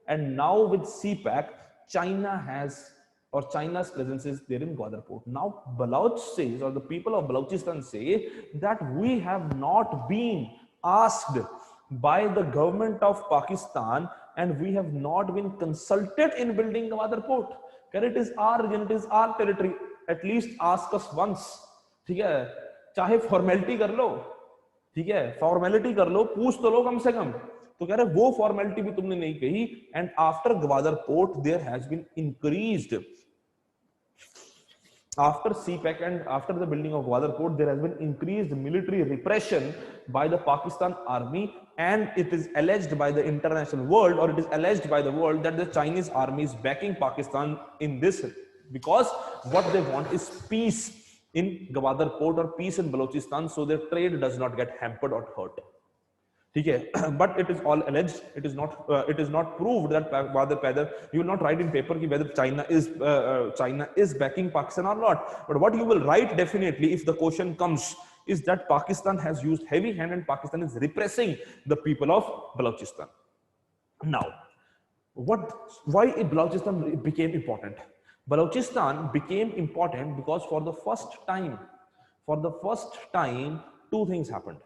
and now with CPEC, China's presence is there in Gwadar port. Now Baloch says, or the people of Balochistan say, that we have not been asked by the government of Pakistan and we have not been consulted in building Gwadar port. It is our region, it is our territory, at least ask us once. ठीक है, चाहे formality कर लो, ठीक है, formality कर लो, पूछ तो लो कम से कम. तो कह रहे वो फॉर्मेलिटी भी तुमने नहीं कही. And after Gwadar port there has been increased, after CPEC and after the building of Gwadar port, there has been increased military repression by the Pakistan army, and it is alleged by the international world, or it is alleged by the world, that the Chinese army is backing Pakistan in this because what they want is peace in Gwadar port or peace in Balochistan, so their trade does not get hampered or hurt. ठीक है, but it is all alleged. It is not proved that whether you will not write in paper whether China is backing Pakistan or not. But what you will write definitely, if the question comes, is that Pakistan has used heavy hand and Pakistan is repressing the people of Balochistan. Now, why Balochistan became important? Balochistan became important because for the first time, two things happened.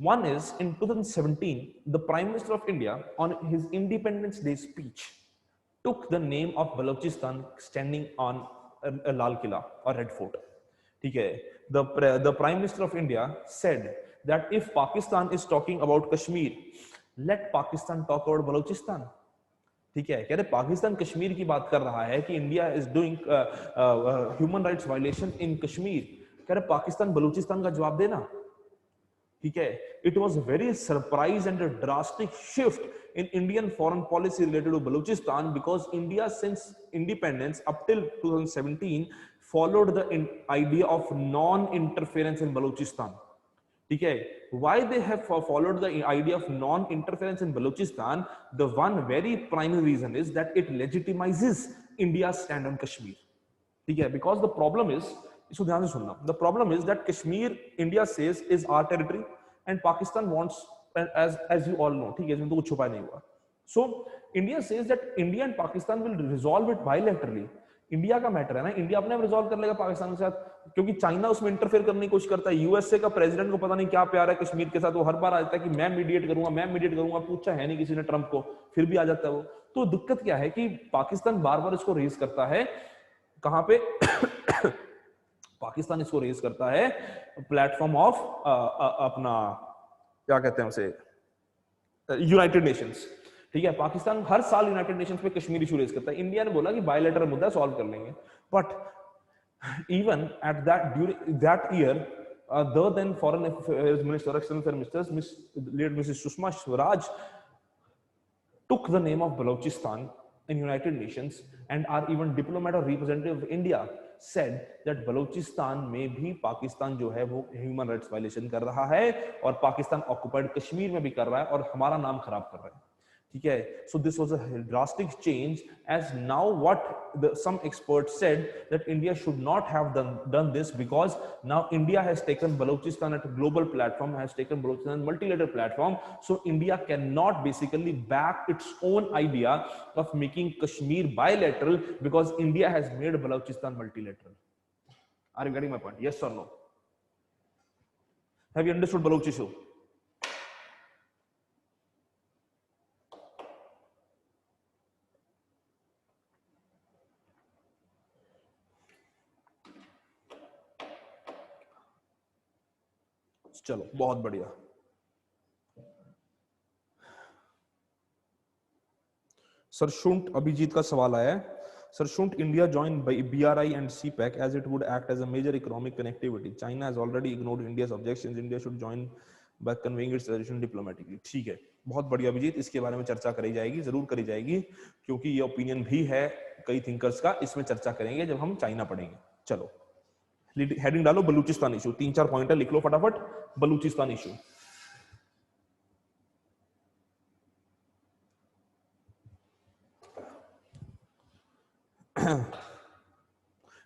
One is, in 2017, the Prime Minister of India, on his Independence Day speech, took the name of Balochistan standing on a Lal Killa or Red Fort. Okay. The Prime Minister of India said that if Pakistan is talking about Kashmir, let Pakistan talk about Balochistan. ठीक है, कह रहे पाकिस्तान कश्मीर की बात कर रहा है कि India is doing human rights violation in Kashmir, कह रहे पाकिस्तान बलूचिस्तान का जवाब देना. ठीक है, it was a very surprise and a drastic shift in Indian foreign policy related to Balochistan, because India since independence up till 2017 followed the idea of non-interference in Balochistan. ठीक है, why they have followed the idea of non-interference in Balochistan? The one very primary reason is that it legitimizes India's stand on Kashmir. ठीक है, because the problem is, इसको ध्यान से सुनना, the problem is that Kashmir, India says, is our territory and Pakistan wants, as you all know, ठीक है, इसमें तो कुछ छुपा नहीं हुआ. So India says that India and Pakistan will resolve it bilaterally. India का मैटर है ना, इंडिया अपने आप रिजॉल्व कर लेगा पाकिस्तान के साथ, क्योंकि चाइना उसमें इंटरफेयर करने की कोशिश करता है. यूएसए का प्रेसिडेंट को पता नहीं क्या प्यार है कश्मीर के साथ, वो हर बार आ जाता है कि मैं मीडिएट करूंगा, पूछा है नहीं किसी ने ट्रंप को, फिर भी आ जाता है वो. तो दिक्कत क्या है कि पाकिस्तान बार बार इसको रेज करता है, कहां पे पाकिस्तान इसको रेज करता है प्लेटफॉर्म ऑफ अपना क्या कहते हैं उसे, यूनाइटेड नेशंस. ठीक है, पाकिस्तान हर साल यूनाइटेड नेशंस पे कश्मीर इशू रेज करता है. इंडिया ने बोला कि बायलैटरल मुद्दा सॉल्व कर लेंगे, but even at that year the then foreign affairs minister, external affairs minister, Mrs. Sushma Swaraj took the name of Balochistan in United Nations and our even diplomat or representative of India said that Balochistan में भी पाकिस्तान जो है वो human rights violation कर रहा है और Pakistan occupied Kashmir में भी कर रहा है और हमारा नाम खराब कर रहा है. ठीक है. So this was a drastic change, as now what some experts said that India should not have done this, because now India has taken Balochistan at a global platform, has taken Balochistan multilateral platform. So India cannot basically back its own idea of making Kashmir bilateral because India has made Balochistan multilateral. Are you getting my point? Yes or no? Have you understood Baloch issue? चलो बहुत बढ़िया. Sir शुंट Abhijit का सवाल आया है. Sir should India join BRI and CPEC as it would act as a major economic connectivity. China has already ignored India's objections. India should join by conveying its resolution diplomatically. ठीक है, बहुत बढ़िया अभिजीत, इसके बारे में चर्चा करी जाएगी, जरूर करी जाएगी, क्योंकि ये ओपिनियन भी है कई थिंकर्स का. इसमें चर्चा करेंगे जब हम चाइना पढ़ेंगे. चलो हेडिंग डालो बलूचिस्तान इशू. 3-4 पॉइंटर लिख लो फटाफट. बलूचिस्तान इशू.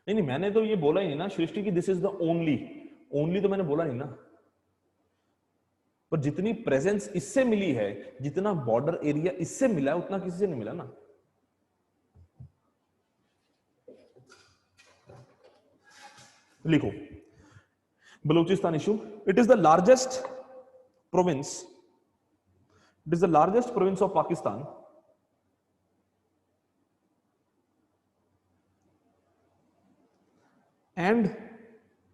नहीं, मैंने तो ये बोला ही नहीं ना सृष्टि की दिस इज द ओनली तो मैंने बोला नहीं ना. पर जितनी प्रेजेंस इससे मिली है, जितना बॉर्डर एरिया इससे मिला है, उतना किसी से नहीं मिला ना. लिखो Balochistan issue. It is the largest province. It is the largest province of Pakistan. And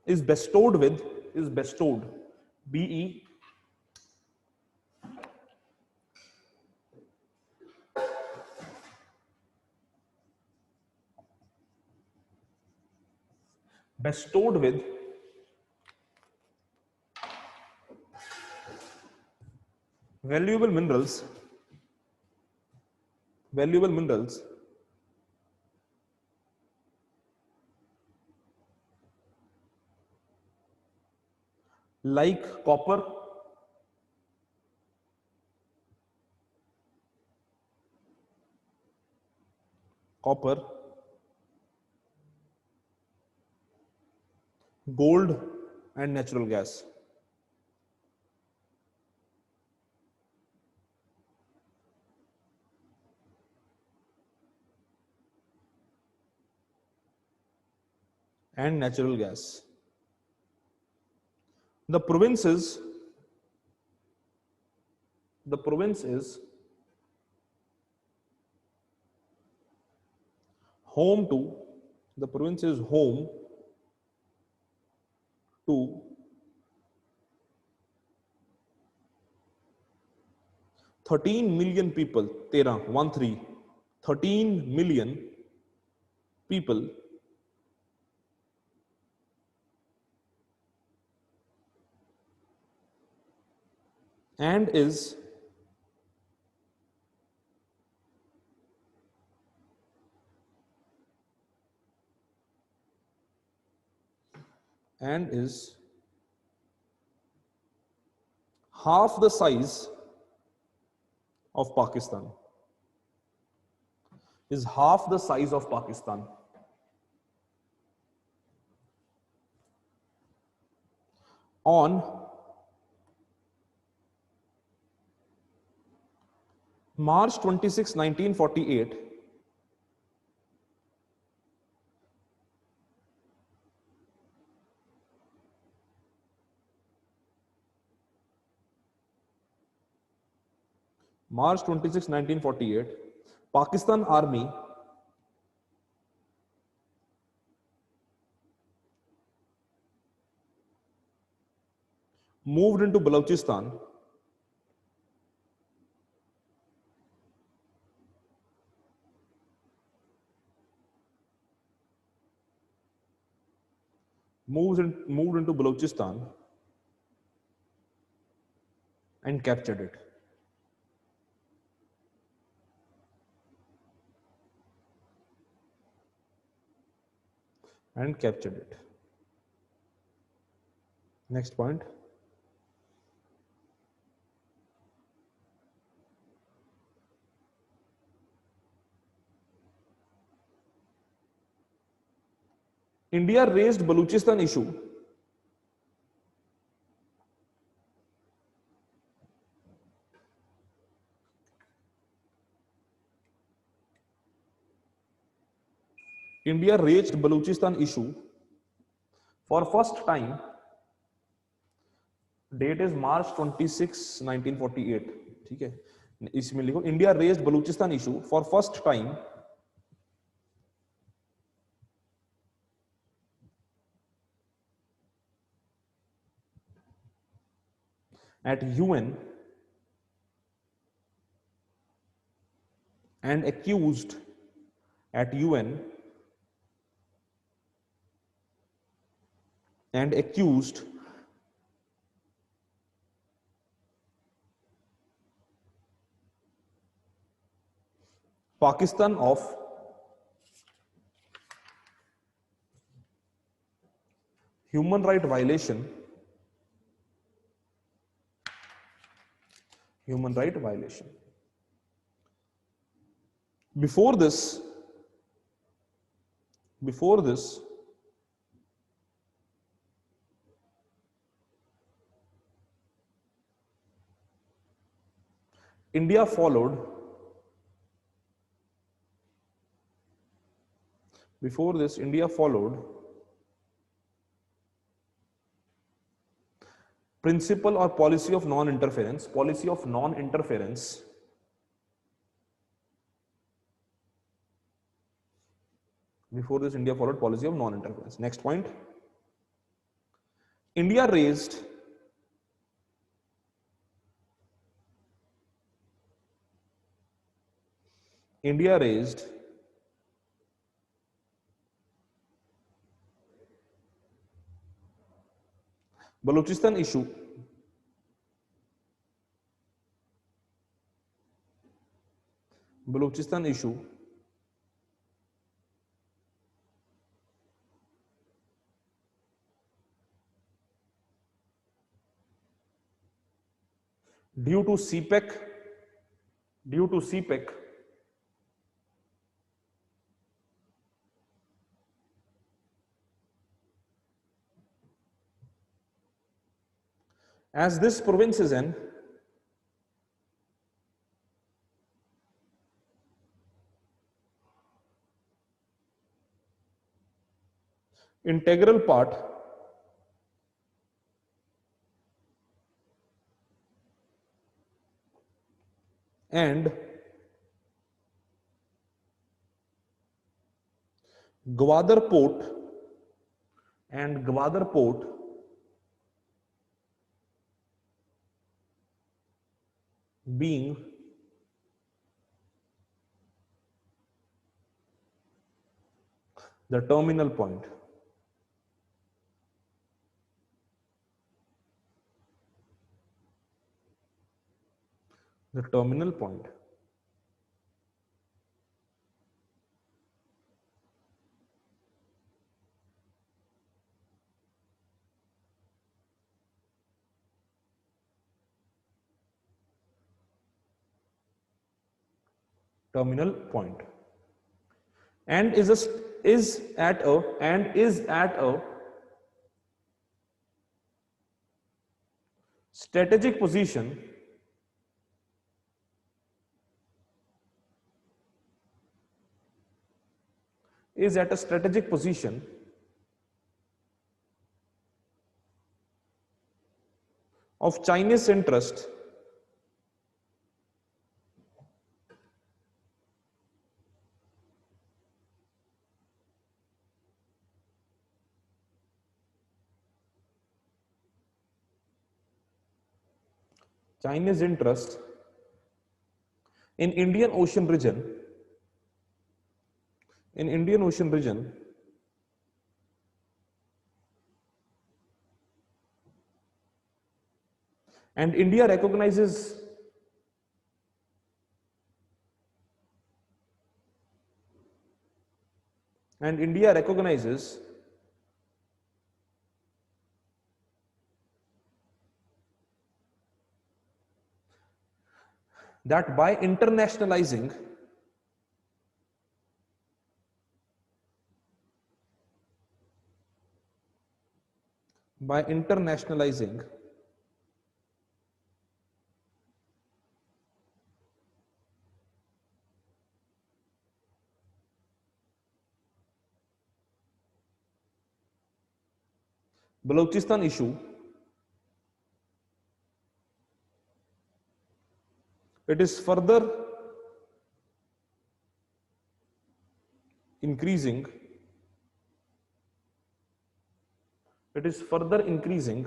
is bestowed BE bestowed with valuable minerals like copper, gold and natural gas. The province is home to 13 million people. 13 million people and is half the size of Pakistan. On March 26, 1948, Pakistan Army moved into Balochistan and captured it. and captured it. Next point. India raised Baluchistan issue. India raised Baluchistan issue for first time. Date is March 26, 1948. ठीक है, इसमें लिखो India raised Baluchistan issue for first time at UN and accused at UN and accused Pakistan of human right violation, human right violation. Before this, India followed, before this, India followed principle or policy of non-interference, policy of non-interference before this India followed policy of non-interference. Next point. India raised Balochistan issue due to CPEC, as this province is an integral part and Gwadar Port being the terminal point. The terminal point. Terminal point. And is at a strategic position of Chinese interest in Indian Ocean region, and India recognizes that by internationalizing by internationalizing Balochistan issue, it is further increasing it is further increasing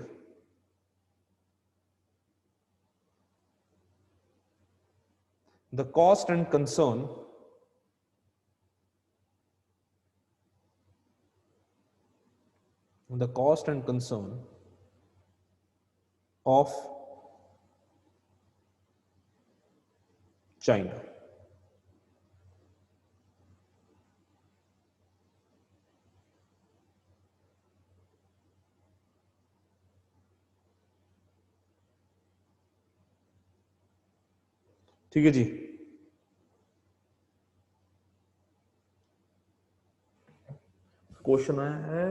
the cost and concern of China. ठीक है जी. Question आया है,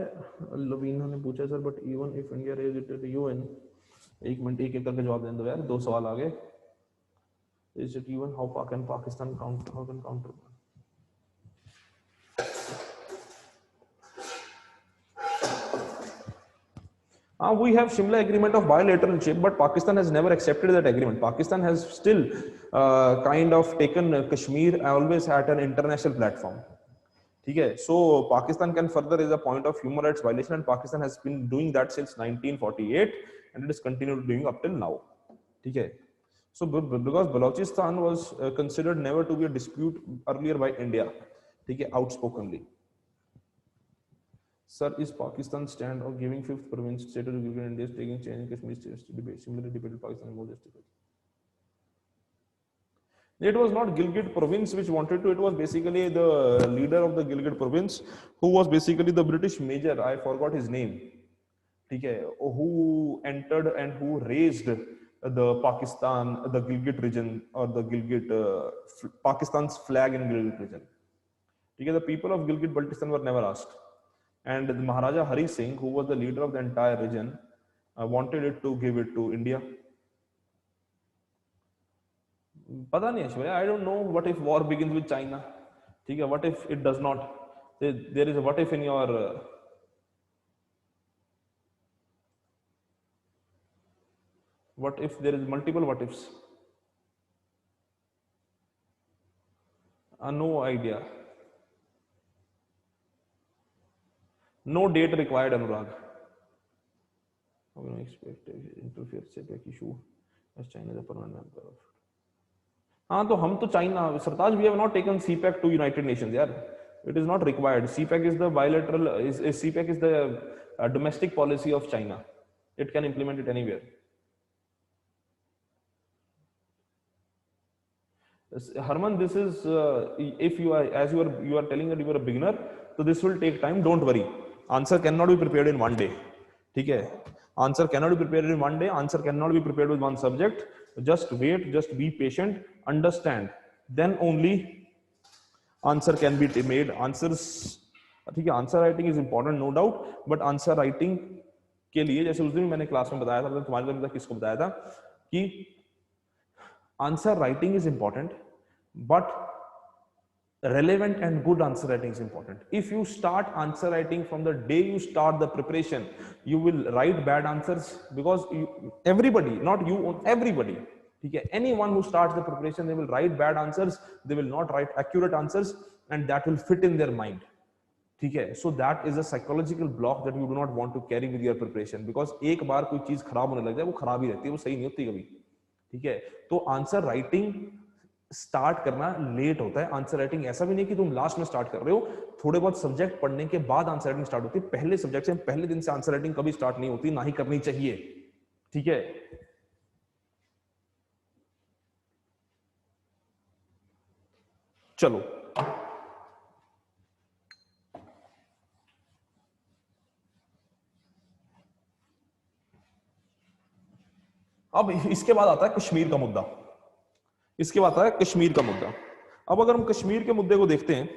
लवीना ने पूछा sir, but even if India raise it at UN, एक मिनट एक एक करके जवाब देने दो यार, दो सवाल आ गए. Is it UN, how can Pakistan counter. We have Shimla agreement of bilateral shape, but Pakistan has never accepted that agreement. Pakistan has still kind of taken Kashmir always at an international platform. ठीक है, so Pakistan can further is a point of human rights violation, and Pakistan has been doing that since 1948, and it is continued doing up till now. ठीक है, so because Balochistan was considered never to be a dispute earlier by India, ठीक है, outspokenly. Sir, is Pakistan stand of giving fifth province state of India is taking change in Kashmir states to debate? Similarly, debated Pakistan more justified. It was not Gilgit province which wanted to. It was basically the leader of the Gilgit province, who was basically the British major. I forgot his name. Okay, who entered and who raised the Pakistan, the Gilgit region, or the Gilgit Pakistan's flag in Gilgit region. Okay, the people of Gilgit-Baltistan were never asked. And the Maharaja Hari Singh, who was the leader of the entire region, wanted it to give it to India. पता नहीं Aishwarya, I don't know what if war begins with China. ठीक है, what if it does not? There is a what if in your what if there is multiple what ifs? No idea. No date required, Anurag. How can I expect interfere CPEC issue as China is a permanent member of? हाँ, तो हम तो China, Sartaj, we have not taken CPEC to United Nations यार. It is not required. CPEC is the bilateral. CPEC is the domestic policy of China. It can implement it anywhere. Harman, this is if you are, as you are telling that you are a beginner, so this will take time. Don't worry. Answer cannot be prepared in one day. ठीक है, answer cannot be prepared in one day. Answer cannot be prepared with one subject. Just wait, just be patient, understand, then only answer can be made. Answers, ठीक है, answer writing is important no doubt, but answer writing के लिए, जैसे उस दिन मैंने class में बताया था, तुम्हारे घर में किसको बताया था कि answer writing is important, but relevant and good answer writing is important. If you start answer writing from the day you start the preparation, you will write bad answers, because everybody, not you, everybody, okay, anyone who starts the preparation, they will write bad answers, they will not write accurate answers, and that will fit in their mind. Okay, so that is a psychological block that you do not want to carry with your preparation, because एक बार कोई चीज खराब होने लग जाए, वो खराब ही रहती है, वो सही नहीं होती कभी. ठीक है, तो आंसर राइटिंग स्टार्ट करना लेट होता है. आंसर राइटिंग ऐसा भी नहीं कि तुम लास्ट में स्टार्ट कर रहे हो, थोड़े बहुत सब्जेक्ट पढ़ने के बाद आंसर राइटिंग स्टार्ट होती है. पहले सब्जेक्ट से, पहले दिन से आंसर राइटिंग कभी स्टार्ट नहीं होती, ना ही करनी चाहिए. ठीक है, चलो अब इसके बाद आता है कश्मीर का मुद्दा. इसके बाद आता है कश्मीर का मुद्दा। अब अगर हम कश्मीर के मुद्दे को देखते हैं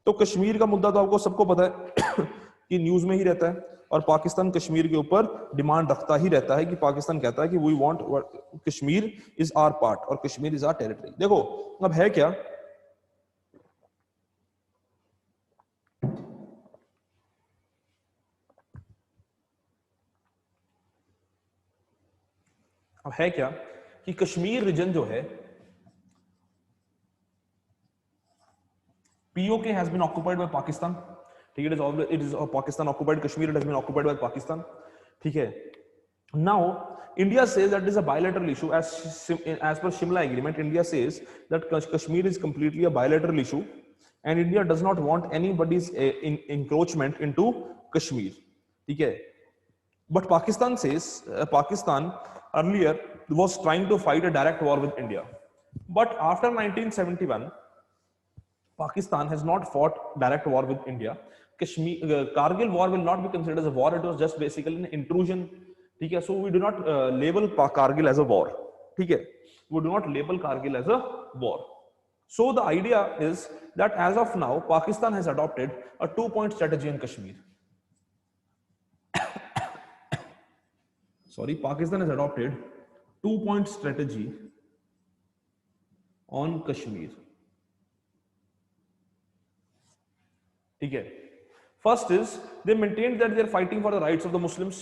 तो कश्मीर का मुद्दा तो आपको सबको पता है कि न्यूज में ही रहता है, और पाकिस्तान कश्मीर के ऊपर डिमांड रखता ही रहता है कि पाकिस्तान कहता है कि we want Kashmir is our part और कश्मीर इज आवर टेरिटरी। देखो अब है क्या, अब है क्या कि कश्मीर रीजन जो है POK has been occupied by Pakistan. ठीक है, it is Pakistan occupied Kashmir, it has been occupied by Pakistan. ठीक है, now India says that it is a bilateral issue as per Shimla agreement. India says that Kashmir is completely a bilateral issue and India does not want anybody's encroachment into Kashmir. ठीक है, but Pakistan says Pakistan earlier was trying to fight a direct war with India, but after 1971 Pakistan has not fought direct war with India. Kargil war will not be considered as a war. It was just basically an intrusion. ठीक है, so we do not label Kargil as a war. ठीक है, we do not label Kargil as a war. So the idea is that as of now, Pakistan has adopted a 2-point strategy in Kashmir. Sorry, Pakistan has adopted 2-point strategy on Kashmir. ठीक है, first is they maintain that they are fighting for the rights of the Muslims.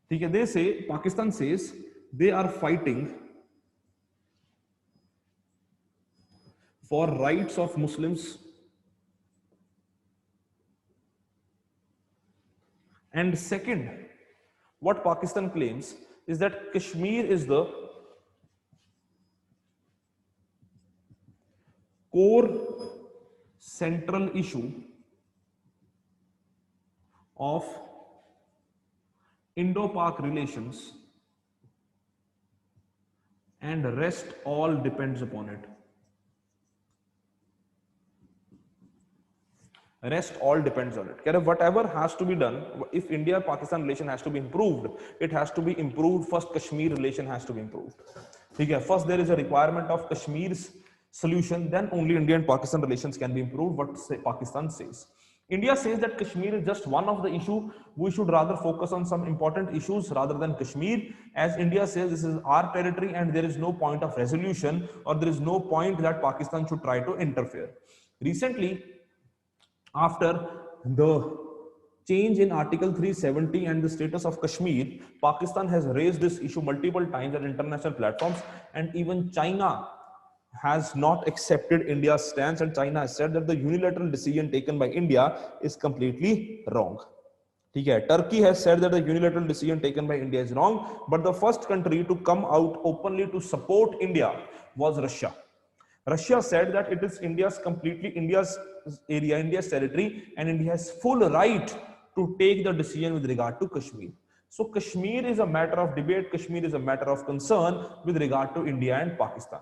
ठीक है, they say Pakistan says they are fighting for rights of Muslims and second what Pakistan claims is that Kashmir is the core central issue of Indo-Pak relations and rest all depends upon it. Rest all depends on it. Whatever has to be done, if India-Pakistan relation has to be improved, it has to be improved. First, Kashmir relation has to be improved. Okay, first there is a requirement of Kashmir's solution, then only India and Pakistan relations can be improved. What Pakistan says. India says that Kashmir is just one of the issue. We should rather focus on some important issues rather than Kashmir. As India says, this is our territory and there is no point of resolution, or there is no point that Pakistan should try to interfere. Recently, after the change in Article 370 and the status of Kashmir, Pakistan has raised this issue multiple times at international platforms, and even China has not accepted India's stance, and China has said that the unilateral decision taken by India is completely wrong. Okay. Turkey has said that the unilateral decision taken by India is wrong, but the first country to come out openly to support India was Russia. Russia said that it is completely India's area, India's territory, and India has full right to take the decision with regard to Kashmir. So Kashmir is a matter of debate, Kashmir is a matter of concern with regard to India and Pakistan.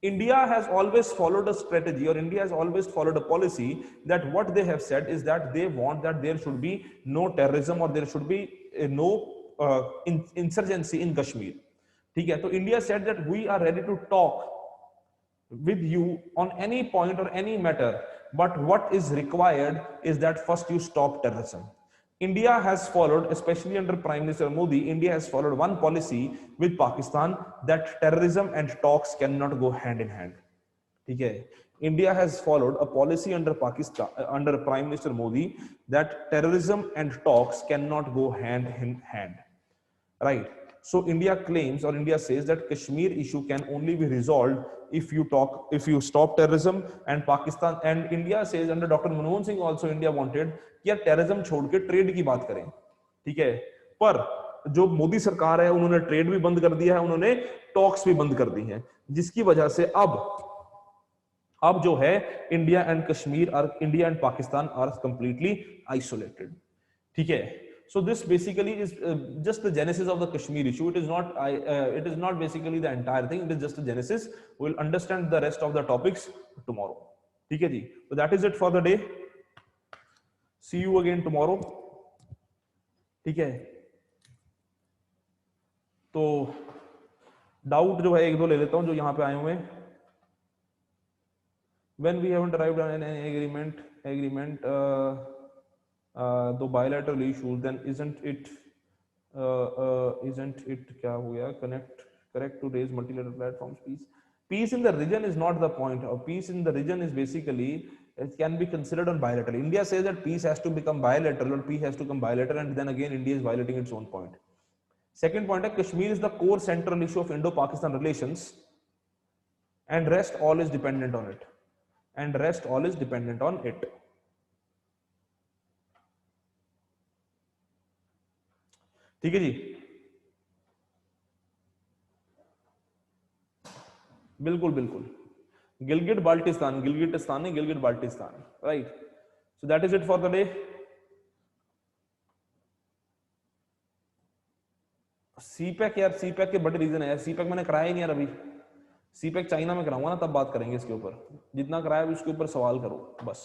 India has always followed a strategy, or India has always followed a policy that what they have said is that they want that there should be no terrorism, or there should be no insurgency in Kashmir. Okay, so India said that we are ready to talk with you on any point or any matter, but what is required is that first you stop terrorism. India has followed, especially under Prime Minister Modi, India has followed one policy with Pakistan that terrorism and talks cannot go hand in hand. Okay. India has followed a policy under Pakistan, under Prime Minister Modi, that terrorism and talks cannot go hand in hand. Right. So India claims, or India says, that Kashmir issue can only be resolved if you stop terrorism, and Pakistan and India says under Dr. Manmohan Singh also India wanted कि यार terrorism छोड़ के trade की बात करें. ठीक है, पर जो मोदी सरकार है उन्होंने ट्रेड भी बंद कर दिया है, उन्होंने टॉक्स भी बंद कर दी हैं, जिसकी वजह से अब जो है इंडिया एंड कश्मीर और India and Pakistan are completely isolated. ठीक है, so this basically is just the genesis of the Kashmir issue. It is not basically the entire thing, it is just a genesis. We will understand the rest of the topics tomorrow. ठीक है जी, so that is it for the day. See you again tomorrow. ठीक है, तो doubt जो है एक दो ले लेता हूं जो यहाँ पे आए हुए हैं. When we haven't arrived on an agreement the bilateral issues, then isn't it क्या हो गया, correct to raise multilateral platforms. Peace in the region is not the point. Peace in the region is basically, it can be considered on bilateral. India says that peace has to become bilateral, or peace has to become bilateral, and then again India is violating its own point. Second point है, Kashmir is the core central issue of Indo-Pakistan relations, and rest all is dependent on it. And rest all is dependent on it. ठीक है जी, बिल्कुल बिल्कुल. गिलगिट बाल्टिस्तान, गिलगिटिस्तान नहीं, Gilgit Baltistan, right. So that is it for the day. CPEC यार, CPEC के बड़े reason है यार. सीपैक मैंने कराया ही नहीं यार अभी. सीपैक चाइना में कराऊंगा ना, तब बात करेंगे इसके ऊपर. जितना कराया उसके ऊपर सवाल करो बस.